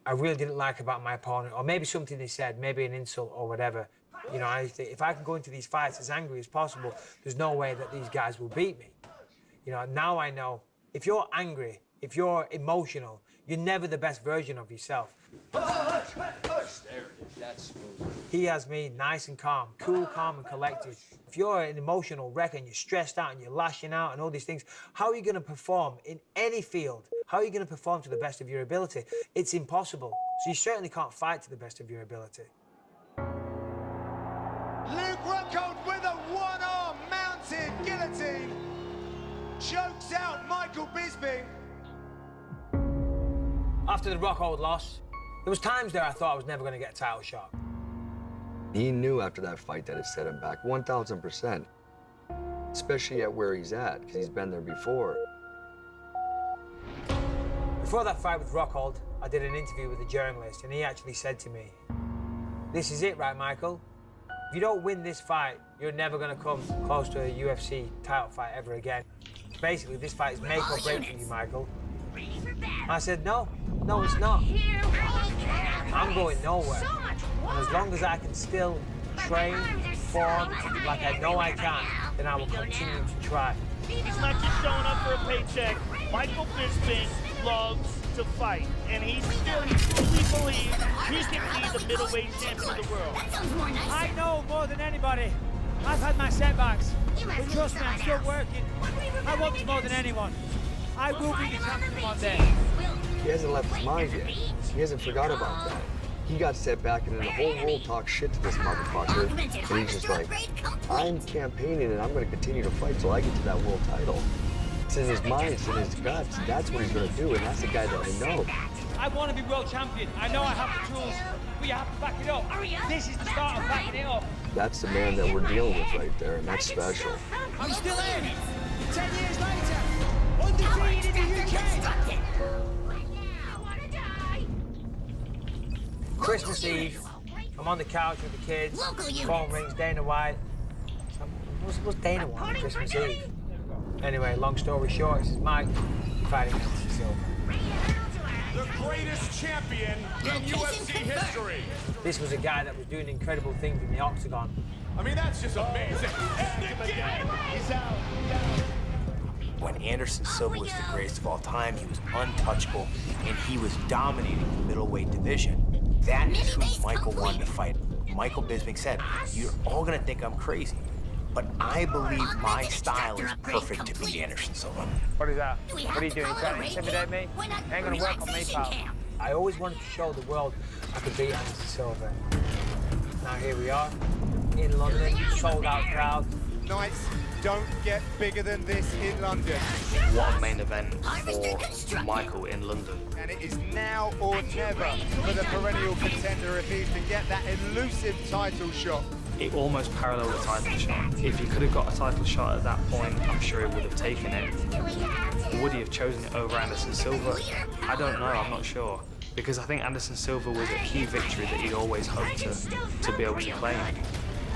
I really didn't like about my opponent, or maybe something they said, maybe an insult or whatever. You know, I think if I can go into these fights as angry as possible, there's no way that these guys will beat me. You know, now I know if you're angry, if you're emotional, you're never the best version of yourself. Push. There it is. That's smooth. He has me nice and calm, cool, calm, and collected. If you're an emotional wreck and you're stressed out and you're lashing out and all these things, how are you going to perform in any field? How are you going to perform to the best of your ability? It's impossible. So you certainly can't fight to the best of your ability. Luke Rockhold with a one-arm mounted guillotine chokes out Michael Bisping. After the Rockhold loss, there was times there I thought I was never going to get a title shot. He knew after that fight that it set him back 1,000%, especially at where he's at, because he's been there before. Before that fight with Rockhold, I did an interview with a journalist, and he actually said to me, "This is it, right, Michael? If you don't win this fight, you're never going to come close to a UFC title fight ever again. Basically, this fight is make or break for you, Michael." I said, no, it's not. I'm going nowhere. And as long as I can still train, perform like I know I can, then I will continue to try. He's not just showing up for a paycheck. Michael Bisping loves to fight, and he truly believes he can be the middleweight champion of the world. I know more than anybody. I've had my setbacks, but trust me, I'm still working. I want it more than anyone. I will be the champion one day. He hasn't left his mind yet. He hasn't forgot about that. He got set back and then the whole world talks shit to this motherfucker. And he's just like, I'm campaigning and I'm going to continue to fight till I get to that world title. It's in his mind, it's in his guts. That's what he's going to do, and that's the guy that I know. I want to be world champion. I know I have the tools, but you have to back it up. This is the start of backing it up. That's the man that we're dealing with right there, and that's special. I'm still in. 10 years later, undefeated in the UK. Christmas Eve, I'm on the couch with the kids. Phone rings, Dana White. What's Dana White on Christmas Eve? Anyway, long story short, this is Mike fighting Anderson Silva. The greatest champion in UFC history. This was a guy that was doing incredible things in the octagon. I mean, that's just amazing. And again, he's out. When Anderson Silva was the greatest of all time, he was untouchable, and he was dominating the middleweight division. That is who Michael wanted to fight. Michael Bisping said, "You're all gonna think I'm crazy, but I believe my style is perfect to beat Anderson Silva." What is that? What are you doing? Trying to intimidate me? Ain't gonna work on me, pal. I always wanted to show the world I could beat Anderson Silva. Now here we are, in London, sold out crowd. Nice. don't get bigger than this in London. What a main event for Michael in London. And it is now or never for the perennial contender if he's to get that elusive title shot. It almost paralleled the title shot. If he could have got a title shot at that point, I'm sure he would have taken it. Would he have chosen it over Anderson Silva? I don't know, I'm not sure. Because I think Anderson Silva was a key victory that he'd always hoped to be able to claim.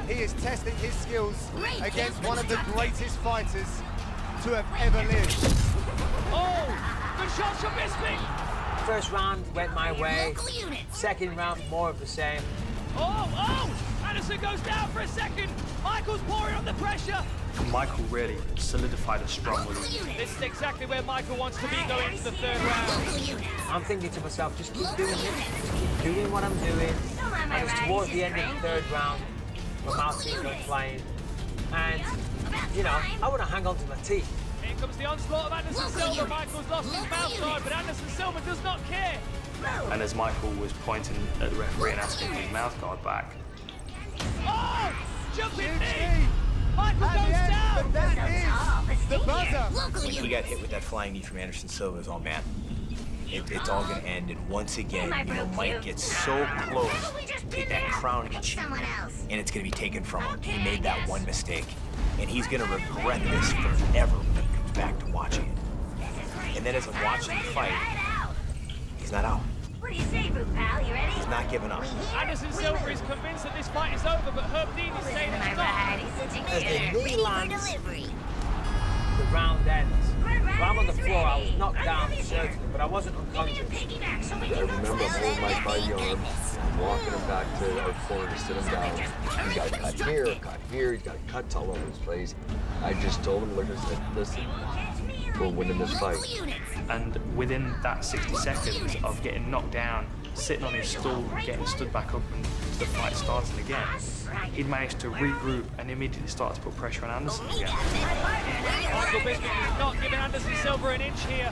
He is testing his skills against one of the greatest fighters to have ever lived. Oh, good shots from Bisping. First round went my way. Second round, more of the same. Oh! Anderson goes down for a second. Michael's pouring on the pressure. Michael really solidified a strong lead. This is exactly where Michael wants to be going into the third round. I'm thinking to myself, just keep doing it. Just keep doing what I'm doing. And it's towards the end of the third round. My mouthpiece went flying. And, you know, I want to hang on to my teeth. Here comes the onslaught of Anderson Silva. Michael's lost his mouth guard, but Anderson Silva does not care. And as Michael was pointing at the referee and asking for his mouth guard back. Oh! Jumping knee! Michael goes down! That is the buzzer! When he got hit with that flying knee from Anderson Silva, it was, oh man, it's all going to end. And once again, you know, Mike gets so close to take that crown itch, and it's going to be taken from him. He made that one mistake, and he's going to regret this forever when he comes back to watching it. And then as I'm watching the fight, he's not out. What do you say, Boo Pal? You ready? He's not giving up. Anderson Silva is convinced that this fight is over, but Herb Dean is saying it's not. As the knee lands, the round ends. Well, I'm on the floor. I was knocked down, certainly, but I wasn't unconscious. I remember holding my fighting arm, walking him back to our corner to sit him down. He's got a cut here, he's got cuts all over his face. I just told him, look, I said, listen, we're winning this fight. And within that 60 seconds of getting knocked down, sitting on his stool, getting stood back up, and the fight starting again, he'd managed to regroup and immediately start to put pressure on Anderson again. Michael Bisping is not giving Anderson Silva an inch here.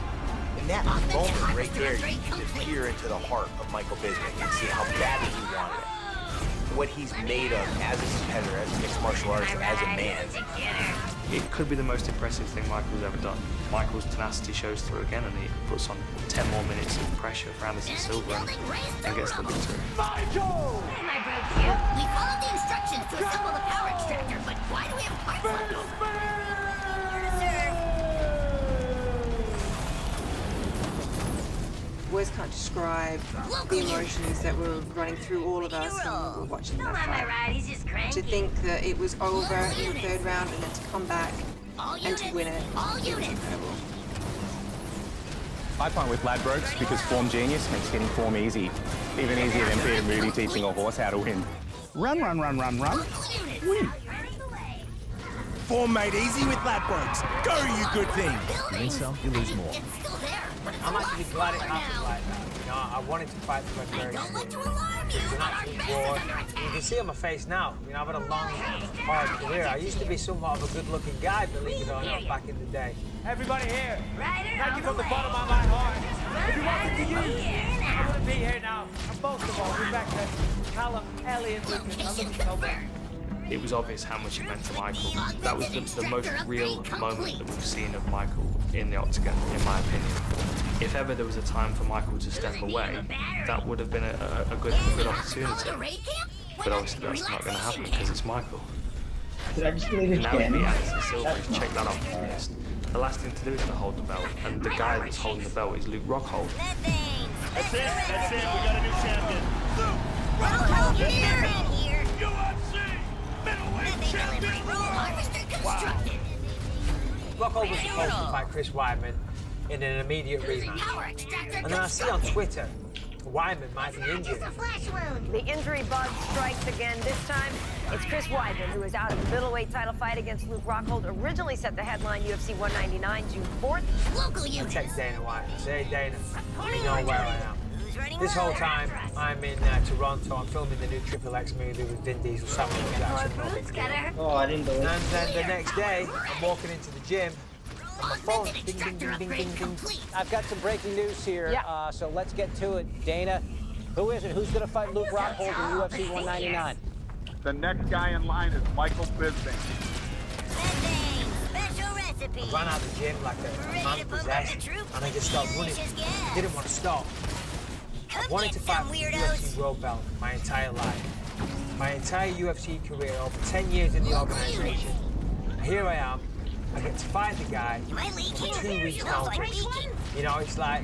In that moment right there, you can just peer into the heart of Michael Bisping and see how badly he wanted it. What he's made of as a competitor, as a mixed martial artist, as a man. It could be the most impressive thing Michael's ever done. Michael's tenacity shows through again, and he puts on 10 more minutes of pressure for Anderson Silva and gets the victory. Michael! Hey, my bro Q. We followed the instructions to assemble the power extractor, but why do we have parts left over? Words can't describe the emotions that were running through all of us when we were watching that fight. To think that it was over in the third round and then to come back and to win it, it was incredible. I fight with Ladbrokes because Form Genius makes getting form easy. Even easier than Peter Moody teaching a horse how to win. Run. Win. Form made easy with Ladbrokes. Go, you good thing. You win some, you lose more. I'm actually glad it happened like that. You know, I wanted to fight for my very soon. It was an absolute war. You can see on my face now. You know, I've had a long, hard career. I used to be somewhat of a good-looking guy, believe it or not, back in the day. Everybody here, thank you from the bottom of my heart. If you wanted to use, I wouldn't be here now. And most of all, Rebecca, Callum, Ellie, and Lucas. I love you so much. It was obvious how much it meant to Michael. That was the most real moment that we've seen of Michael in the octagon, in my opinion. If ever there was a time for Michael to step away, that would have been a good opportunity. But obviously that's not going to happen because it's Michael. Did I just believe it Now he again? beat Anderson Silva, he's checked that off the list. The last thing to do is to hold the belt, and the guy that's holding the belt is Luke Rockhold. That's it. We got a new champion. Luke Rockhold here. UFC middleweight champion. Wow. Rockhold was supposed to fight Chris Weidman in an immediate rematch. And then I see on Twitter, Weidman might be injured. The injury bug strikes again. This time, it's Chris Weidman, who is out of the middleweight title fight against Luke Rockhold. Originally set the headline UFC 199, June 4th. I text Dana White and say, hey, Dana, you know where I am. This whole time, I'm in Toronto. I'm filming the new Triple X movie with Vin Diesel. Samuel Jackson. No big deal. Oh, I didn't believe it. And then the next day, I'm walking into the gym, and my phone, ding, ding, ding, ding, ding, ding. I've got some breaking news here, Yeah. So let's get to it. Dana, who is it? Who's going to fight Luke Rockhold in UFC 199? The next guy in line is Michael Bisping. I ran out of the gym like a man possessed, and I just started running. Didn't want to stop. I wanted to fight for the UFC World Belt my entire life. My entire UFC career, over 10 years in the organization. Here I am. I get to fight the guy for 2 weeks notice. You know, it's like,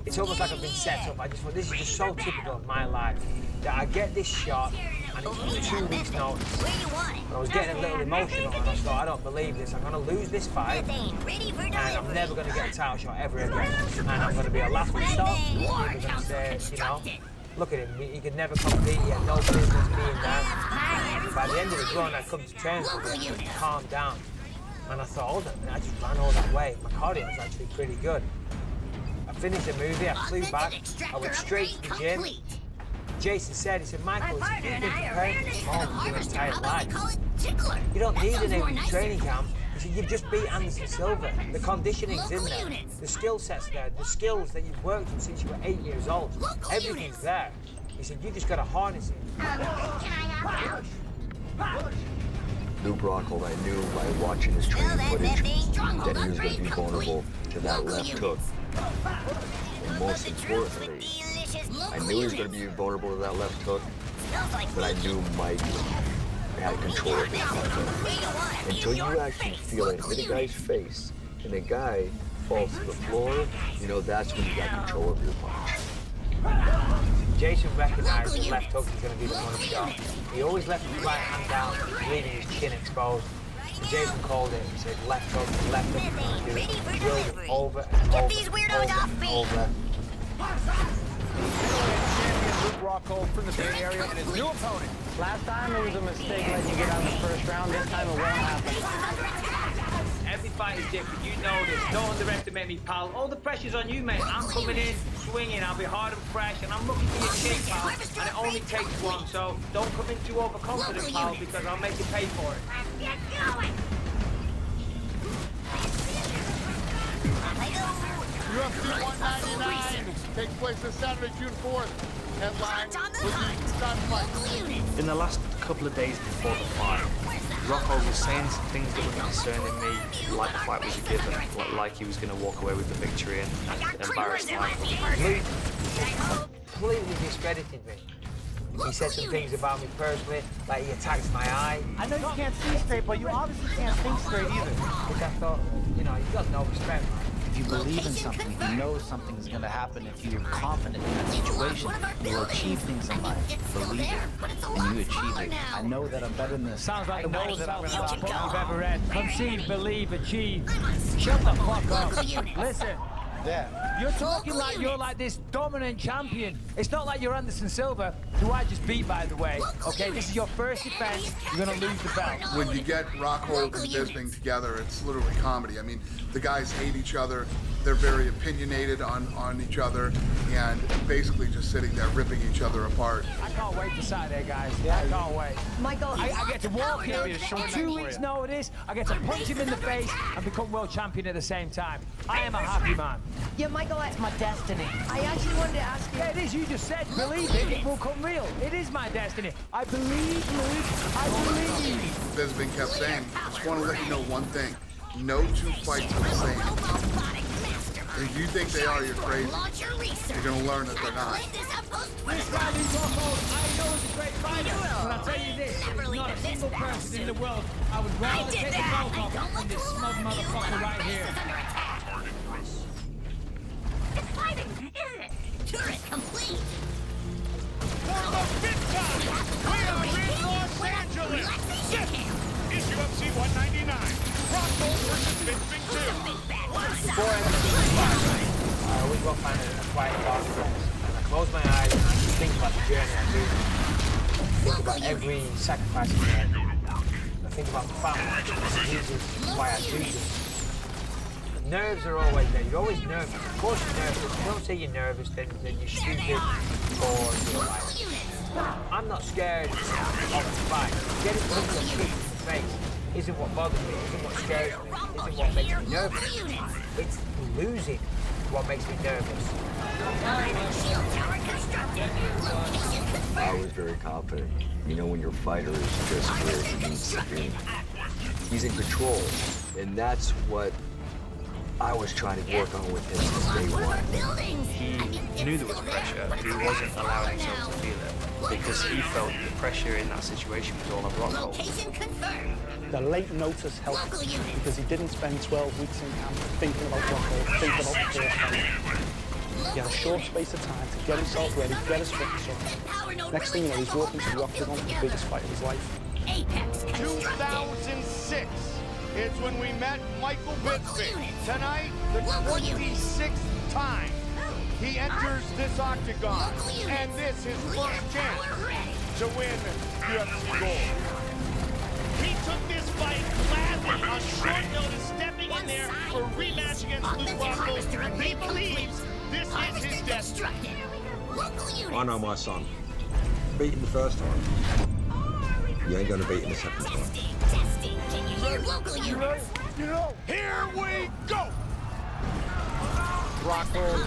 it's almost like I've been set up. I just thought, this is just so typical of my life, that I get this shot, and it's 2 weeks notice. And I was getting a little emotional, and I thought, I don't believe this. I'm gonna lose this fight, and I'm never gonna get a title shot ever again. And I'm gonna be a laughing stock. People are gonna say, you know, look at him, he could never compete, he had no business being there. By the end of the run, I come to terms with it and calm down. And I thought, hold on, I just ran all that way. My cardio was actually pretty good. I finished the movie, I flew back, I went straight to the gym. Jason said, he said, Michael, you've been preparing for this moment your entire life. You don't need an 8-week training camp. He said, you've just beat Anderson Silva. The conditioning's in there. The skill set's there. The skills that you've worked on since you were 8 years old. Everything's there. He said, you just got to harness it. Luke Rockhold, I knew by watching his training footage that he was going to be vulnerable to that left hook. And most importantly, I knew he was going to be vulnerable to that left hook, but I knew Mike had control of his left hook. Until you actually feel it hit a guy's face and the guy falls to the floor, you know, that's when you got control of your punch. Jason recognized the left hook was going to be the money shot. He always left his right hand down, leaving his chin exposed. Jason called it. He said, left hook, left hook, he's going to do it. Drilled it over and over and over. Luke Rockhold from the Bay Area and his new opponent. Last time it was a mistake letting you get out in the first round. This time it won't happen. Every fight is different, you know this. Don't underestimate me, pal. All the pressure's on you, mate. I'm coming in, swinging, I'll be hard and fresh, and I'm looking for your kick, pal. And it only takes one, so don't come in too overconfident, pal, because I'll make you pay for it. Get going! UFC 199 takes place this Saturday, June 4th. Headline will be Gunfight. In the last couple of days before the fight, Rockhold was saying some things that were concerning me, like the fight was a given, like he was going to walk away with the victory and embarrass Michael. Luke completely discredited me. He said some things about me personally, like he attacked my eye. I know you can't see straight, but you obviously can't think straight either. Which I thought, you know, you've got no respect. If you believe in something, you know something's going to happen. If you're confident in that situation, you'll achieve things in life. Believe it, and you achieve it. I know that I'm better than this. Sounds like the most self-help book you've ever read. Conceive, believe, achieve. Shut the fuck up. Listen. Yeah. You're talking like you're like this dominant champion. It's not like you're Anderson Silva, who I just beat, by the way. Okay, this is your first defense. You're gonna lose the belt. When you get Rockhold and Bisping together, it's literally comedy. I mean, the guys hate each other. They're very opinionated on each other, and basically just sitting there ripping each other apart. I can't wait for Saturday, guys. Yeah, I can't wait. Michael, I get to walk here on 2 weeks' notice. I get to punch him in the face and become world champion at the same time. I am a happy man. Yeah, Michael, It's my destiny. I actually wanted to ask you. Yeah, it is. You just said, believe it, it will come real. It is my destiny. I believe, Luke. I believe. Bisping kept saying, just want to let you know one thing. No two fights are the same. If you think they are, you're crazy. You're going to learn that they're not. This guy, Luke Rockhold, I know is a great fighter. But I'll tell you this, there's not a single person in the world I would rather take the belt off than this smug motherfucker right here. Exciting, isn't it? Turret complete. For the fifth time, we are in Los Angeles. This is UFC 199. Rockhold versus Bisping 2. Before I went to the fight, I always go find a quiet bar and I close my eyes and I just think about the journey I'm doing. I think about every sacrifice I made. I think about the family, the reasons why I do this. Nerves are always there. You're always nervous. Of course you're nervous. If you don't say you're nervous, then you're stupid or you're like, I'm not scared of the fight. Getting punched and kicked in the face isn't what bothers me, isn't what scares me, isn't what makes me nervous. It's losing what makes me nervous. I was very confident. You know, when your fighter is just where he needs to be. He's in control. And that's what I was trying to work on with him since day one. He knew there was pressure, but he wasn't allowing himself to feel it because he felt the pressure in that situation was all on Rockhold. The late notice helped because he didn't spend 12 weeks in camp thinking about Rockhold, thinking about the first fight. He had a short space of time to get himself ready, get his fitness up. Next thing you know, he's walking to the octagon for the biggest fight of his life. 2006 is when we met Michael Bisping. Tonight, the 26th time he enters this octagon, and this his first chance to win UFC gold. He took this fight gladly on short notice, stepping in there for a rematch against Luke Rockhold. He believes this is his destiny. I know my son. Beat him the first time. You ain't gonna beat him the second time. Here we go! Rockhold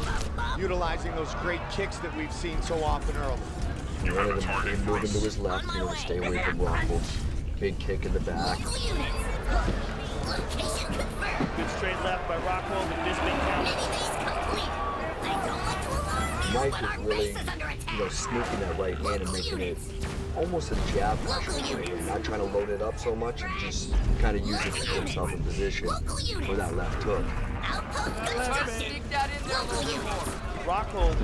utilizing those great kicks that we've seen so often early. He wanted him moving to his left, you know, to stay away from Rockhold's big kick in the back. Good straight left by Rockhold and Bisping counter. Mike is really, you know, sneaking that right hand and making it almost a jab pressure, right? Not trying to load it up so much and just kind of use it to put himself in position for that left hook. Rockhold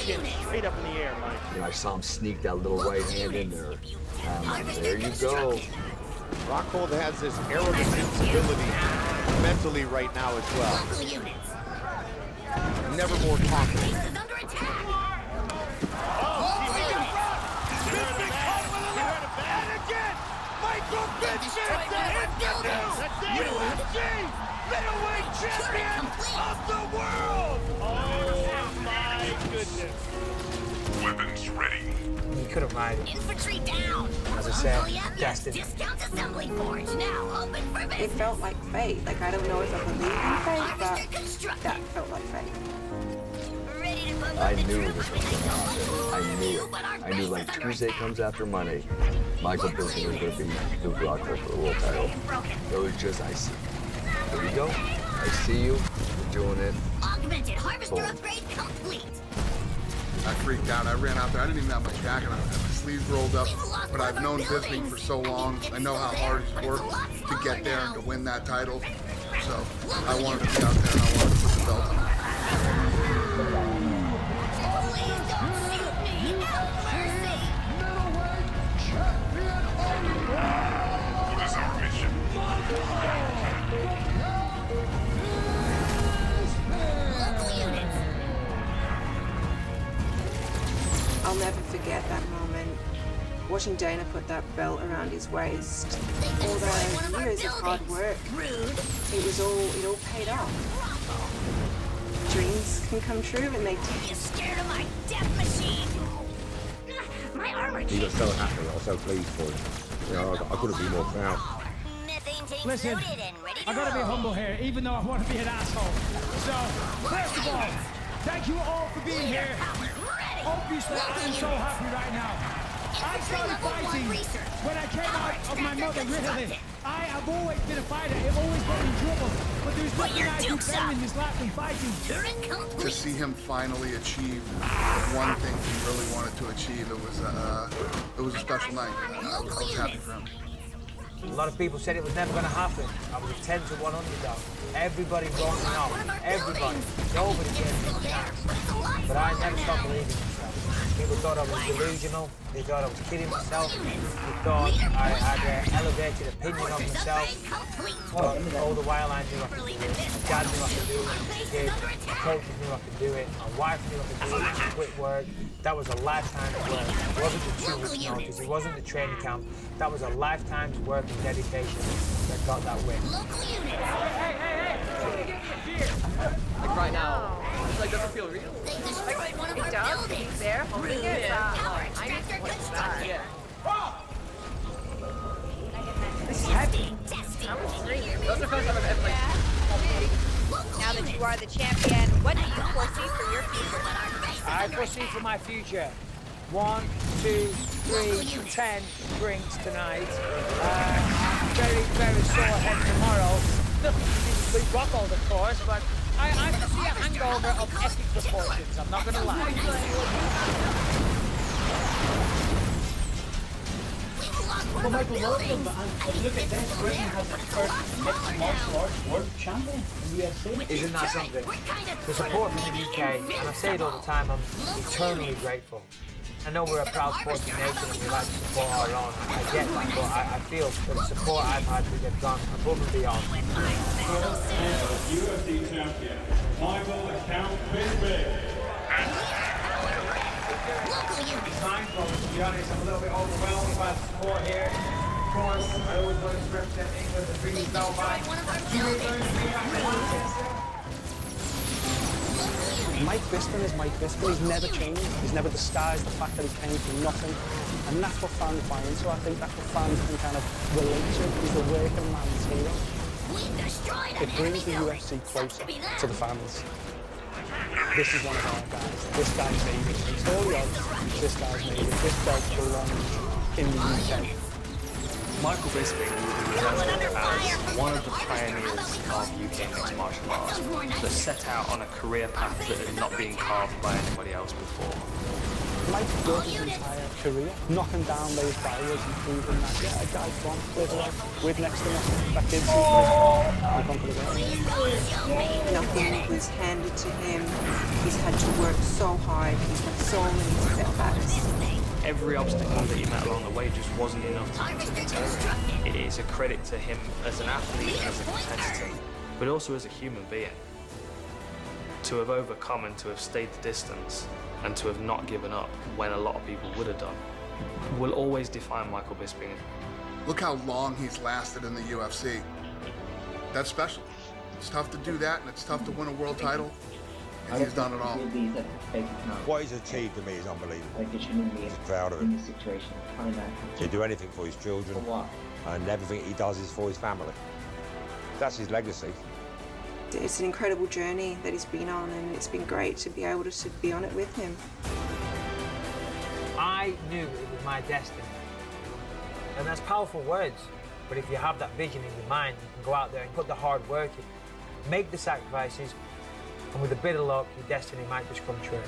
chin straight up in the air, Mike. You know, I saw him sneak that little right hand in there. There you go. Rockhold has this arrogant invincibility mentally right now as well. Never more confident. Michael Bisping, the UFC middleweight champion of the world! Oh my goodness. Weapons ready. He could have made it. Infantry down. As I said, destiny. Discount assembly forge now open for business. It felt like fate. Like, I don't know if I believe in fate, but that felt like fate. I knew this was going to happen. I knew it. I knew like Tuesday comes after Monday, Michael Bisping was going to be Luke Rockhold for the world title. It was just, I see. There you go. I see you. You're doing it. Augmented harvester upgrade complete. I freaked out. I ran out there. I didn't even have my jacket on. I had my sleeves rolled up. But I've known Bisping for so long. I know how hard he's worked to get there and to win that title. So I wanted to be out there and I wanted to put the belt on. What is our mission? I'll never forget that moment. Watching Dana put that belt around his waist. All those years of hard work. It all paid off. Dreams can come true and they do. You scared of my death machine? My armor He was so happy. I was so pleased for him. You know, I couldn't be more proud. Listen, I gotta be humble here, even though I want to be an asshole. So, first of all, thank you all for being here. Obviously, I'm so happy right now. I started fighting when I came out of my mother, really. I have always been a fighter. I've always been in trouble. But there's nothing I do better in this life than fighting. To see him finally achieve one thing he really wanted to achieve, it was a special night. I was happy for him. A lot of people said it was never going to happen. I was a 10 to 1 underdog. Everybody wrote me off. Everybody. Nobody gave me a chance. But I never stopped believing in myself. People thought I was delusional. They thought I was kidding myself. They thought I had an elevated opinion of myself. But all the while I knew I could do it. My dad knew I could do it. My kid, my coaches knew I could do it. My wife knew I could do it. She quit work. That was a lifetime of work. It wasn't a 2 week notice. It wasn't the training camp. That was a lifetime's work and dedication that got that win. Like right now, it's like doesn't feel real. Like one of the buildings there, holding it. I need to watch that. Yeah. This is heavy. Those are first I've ever like. Now that you are the champion, what do you foresee for your future? I foresee for my future 1, 2, 3, 10 drinks tonight. Very, very sore head tomorrow. nothing to do with Luke Rockhold, of course, but I can see a hangover of epic proportions, I'm not going to lie. Well, Michael, welcome, and look at this. Britain has the first mixed martial arts world champion in the UFC. Isn't that something? The support from the UK, and I say it all the time, I'm eternally grateful. I know we're a proud sporting nation and we like to support our own. I get that, but I feel that the support I've had to get gone above and beyond. UFC champion, Michael the Count Bisping. Mindful, to be honest, I'm a little bit overwhelmed by the support here. Of course, I always wanted to represent England and bring these out back. Mike Bisping is Mike Bisping. He's never changed. He's never disguised the fact that he came from nothing. And that's what fans buy into. I think that's what fans can kind of relate to. He's the working man's hero. It brings the UFC closer to the fans. This is one of our guys. This guy's made it. It's all the odds. This guy's made it. This belt belongs in the UK. Michael Bisping will be remembered as one of the pioneers of UK mixed martial arts that set out on a career path that had not been carved by anybody else before. Mike built his entire career, knocking down those barriers and proving that, yeah, a guy from Clitheroe with next to nothing, that did Nothing was handed to him. He's had to work so hard. He's had so many setbacks. Every obstacle that he met along the way just wasn't enough to deter him. It is a credit to him as an athlete and as a competitor, but also as a human being. To have overcome and to have stayed the distance and to have not given up when a lot of people would have done will always define Michael Bisping. Look how long he's lasted in the UFC. That's special. It's tough to do that, and it's tough to win a world title, and he's done it all. What he's achieved to me is unbelievable. I'm proud of him. He'd do anything for his children, and everything he does is for his family. That's his legacy. It's an incredible journey that he's been on, and it's been great to be able to be on it with him. I knew it was my destiny. And that's powerful words, but if you have that vision in your mind, you can go out there and put the hard work in, make the sacrifices, and with a bit of luck, your destiny might just come true.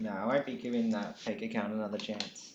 No, I won't be giving that fake account another chance.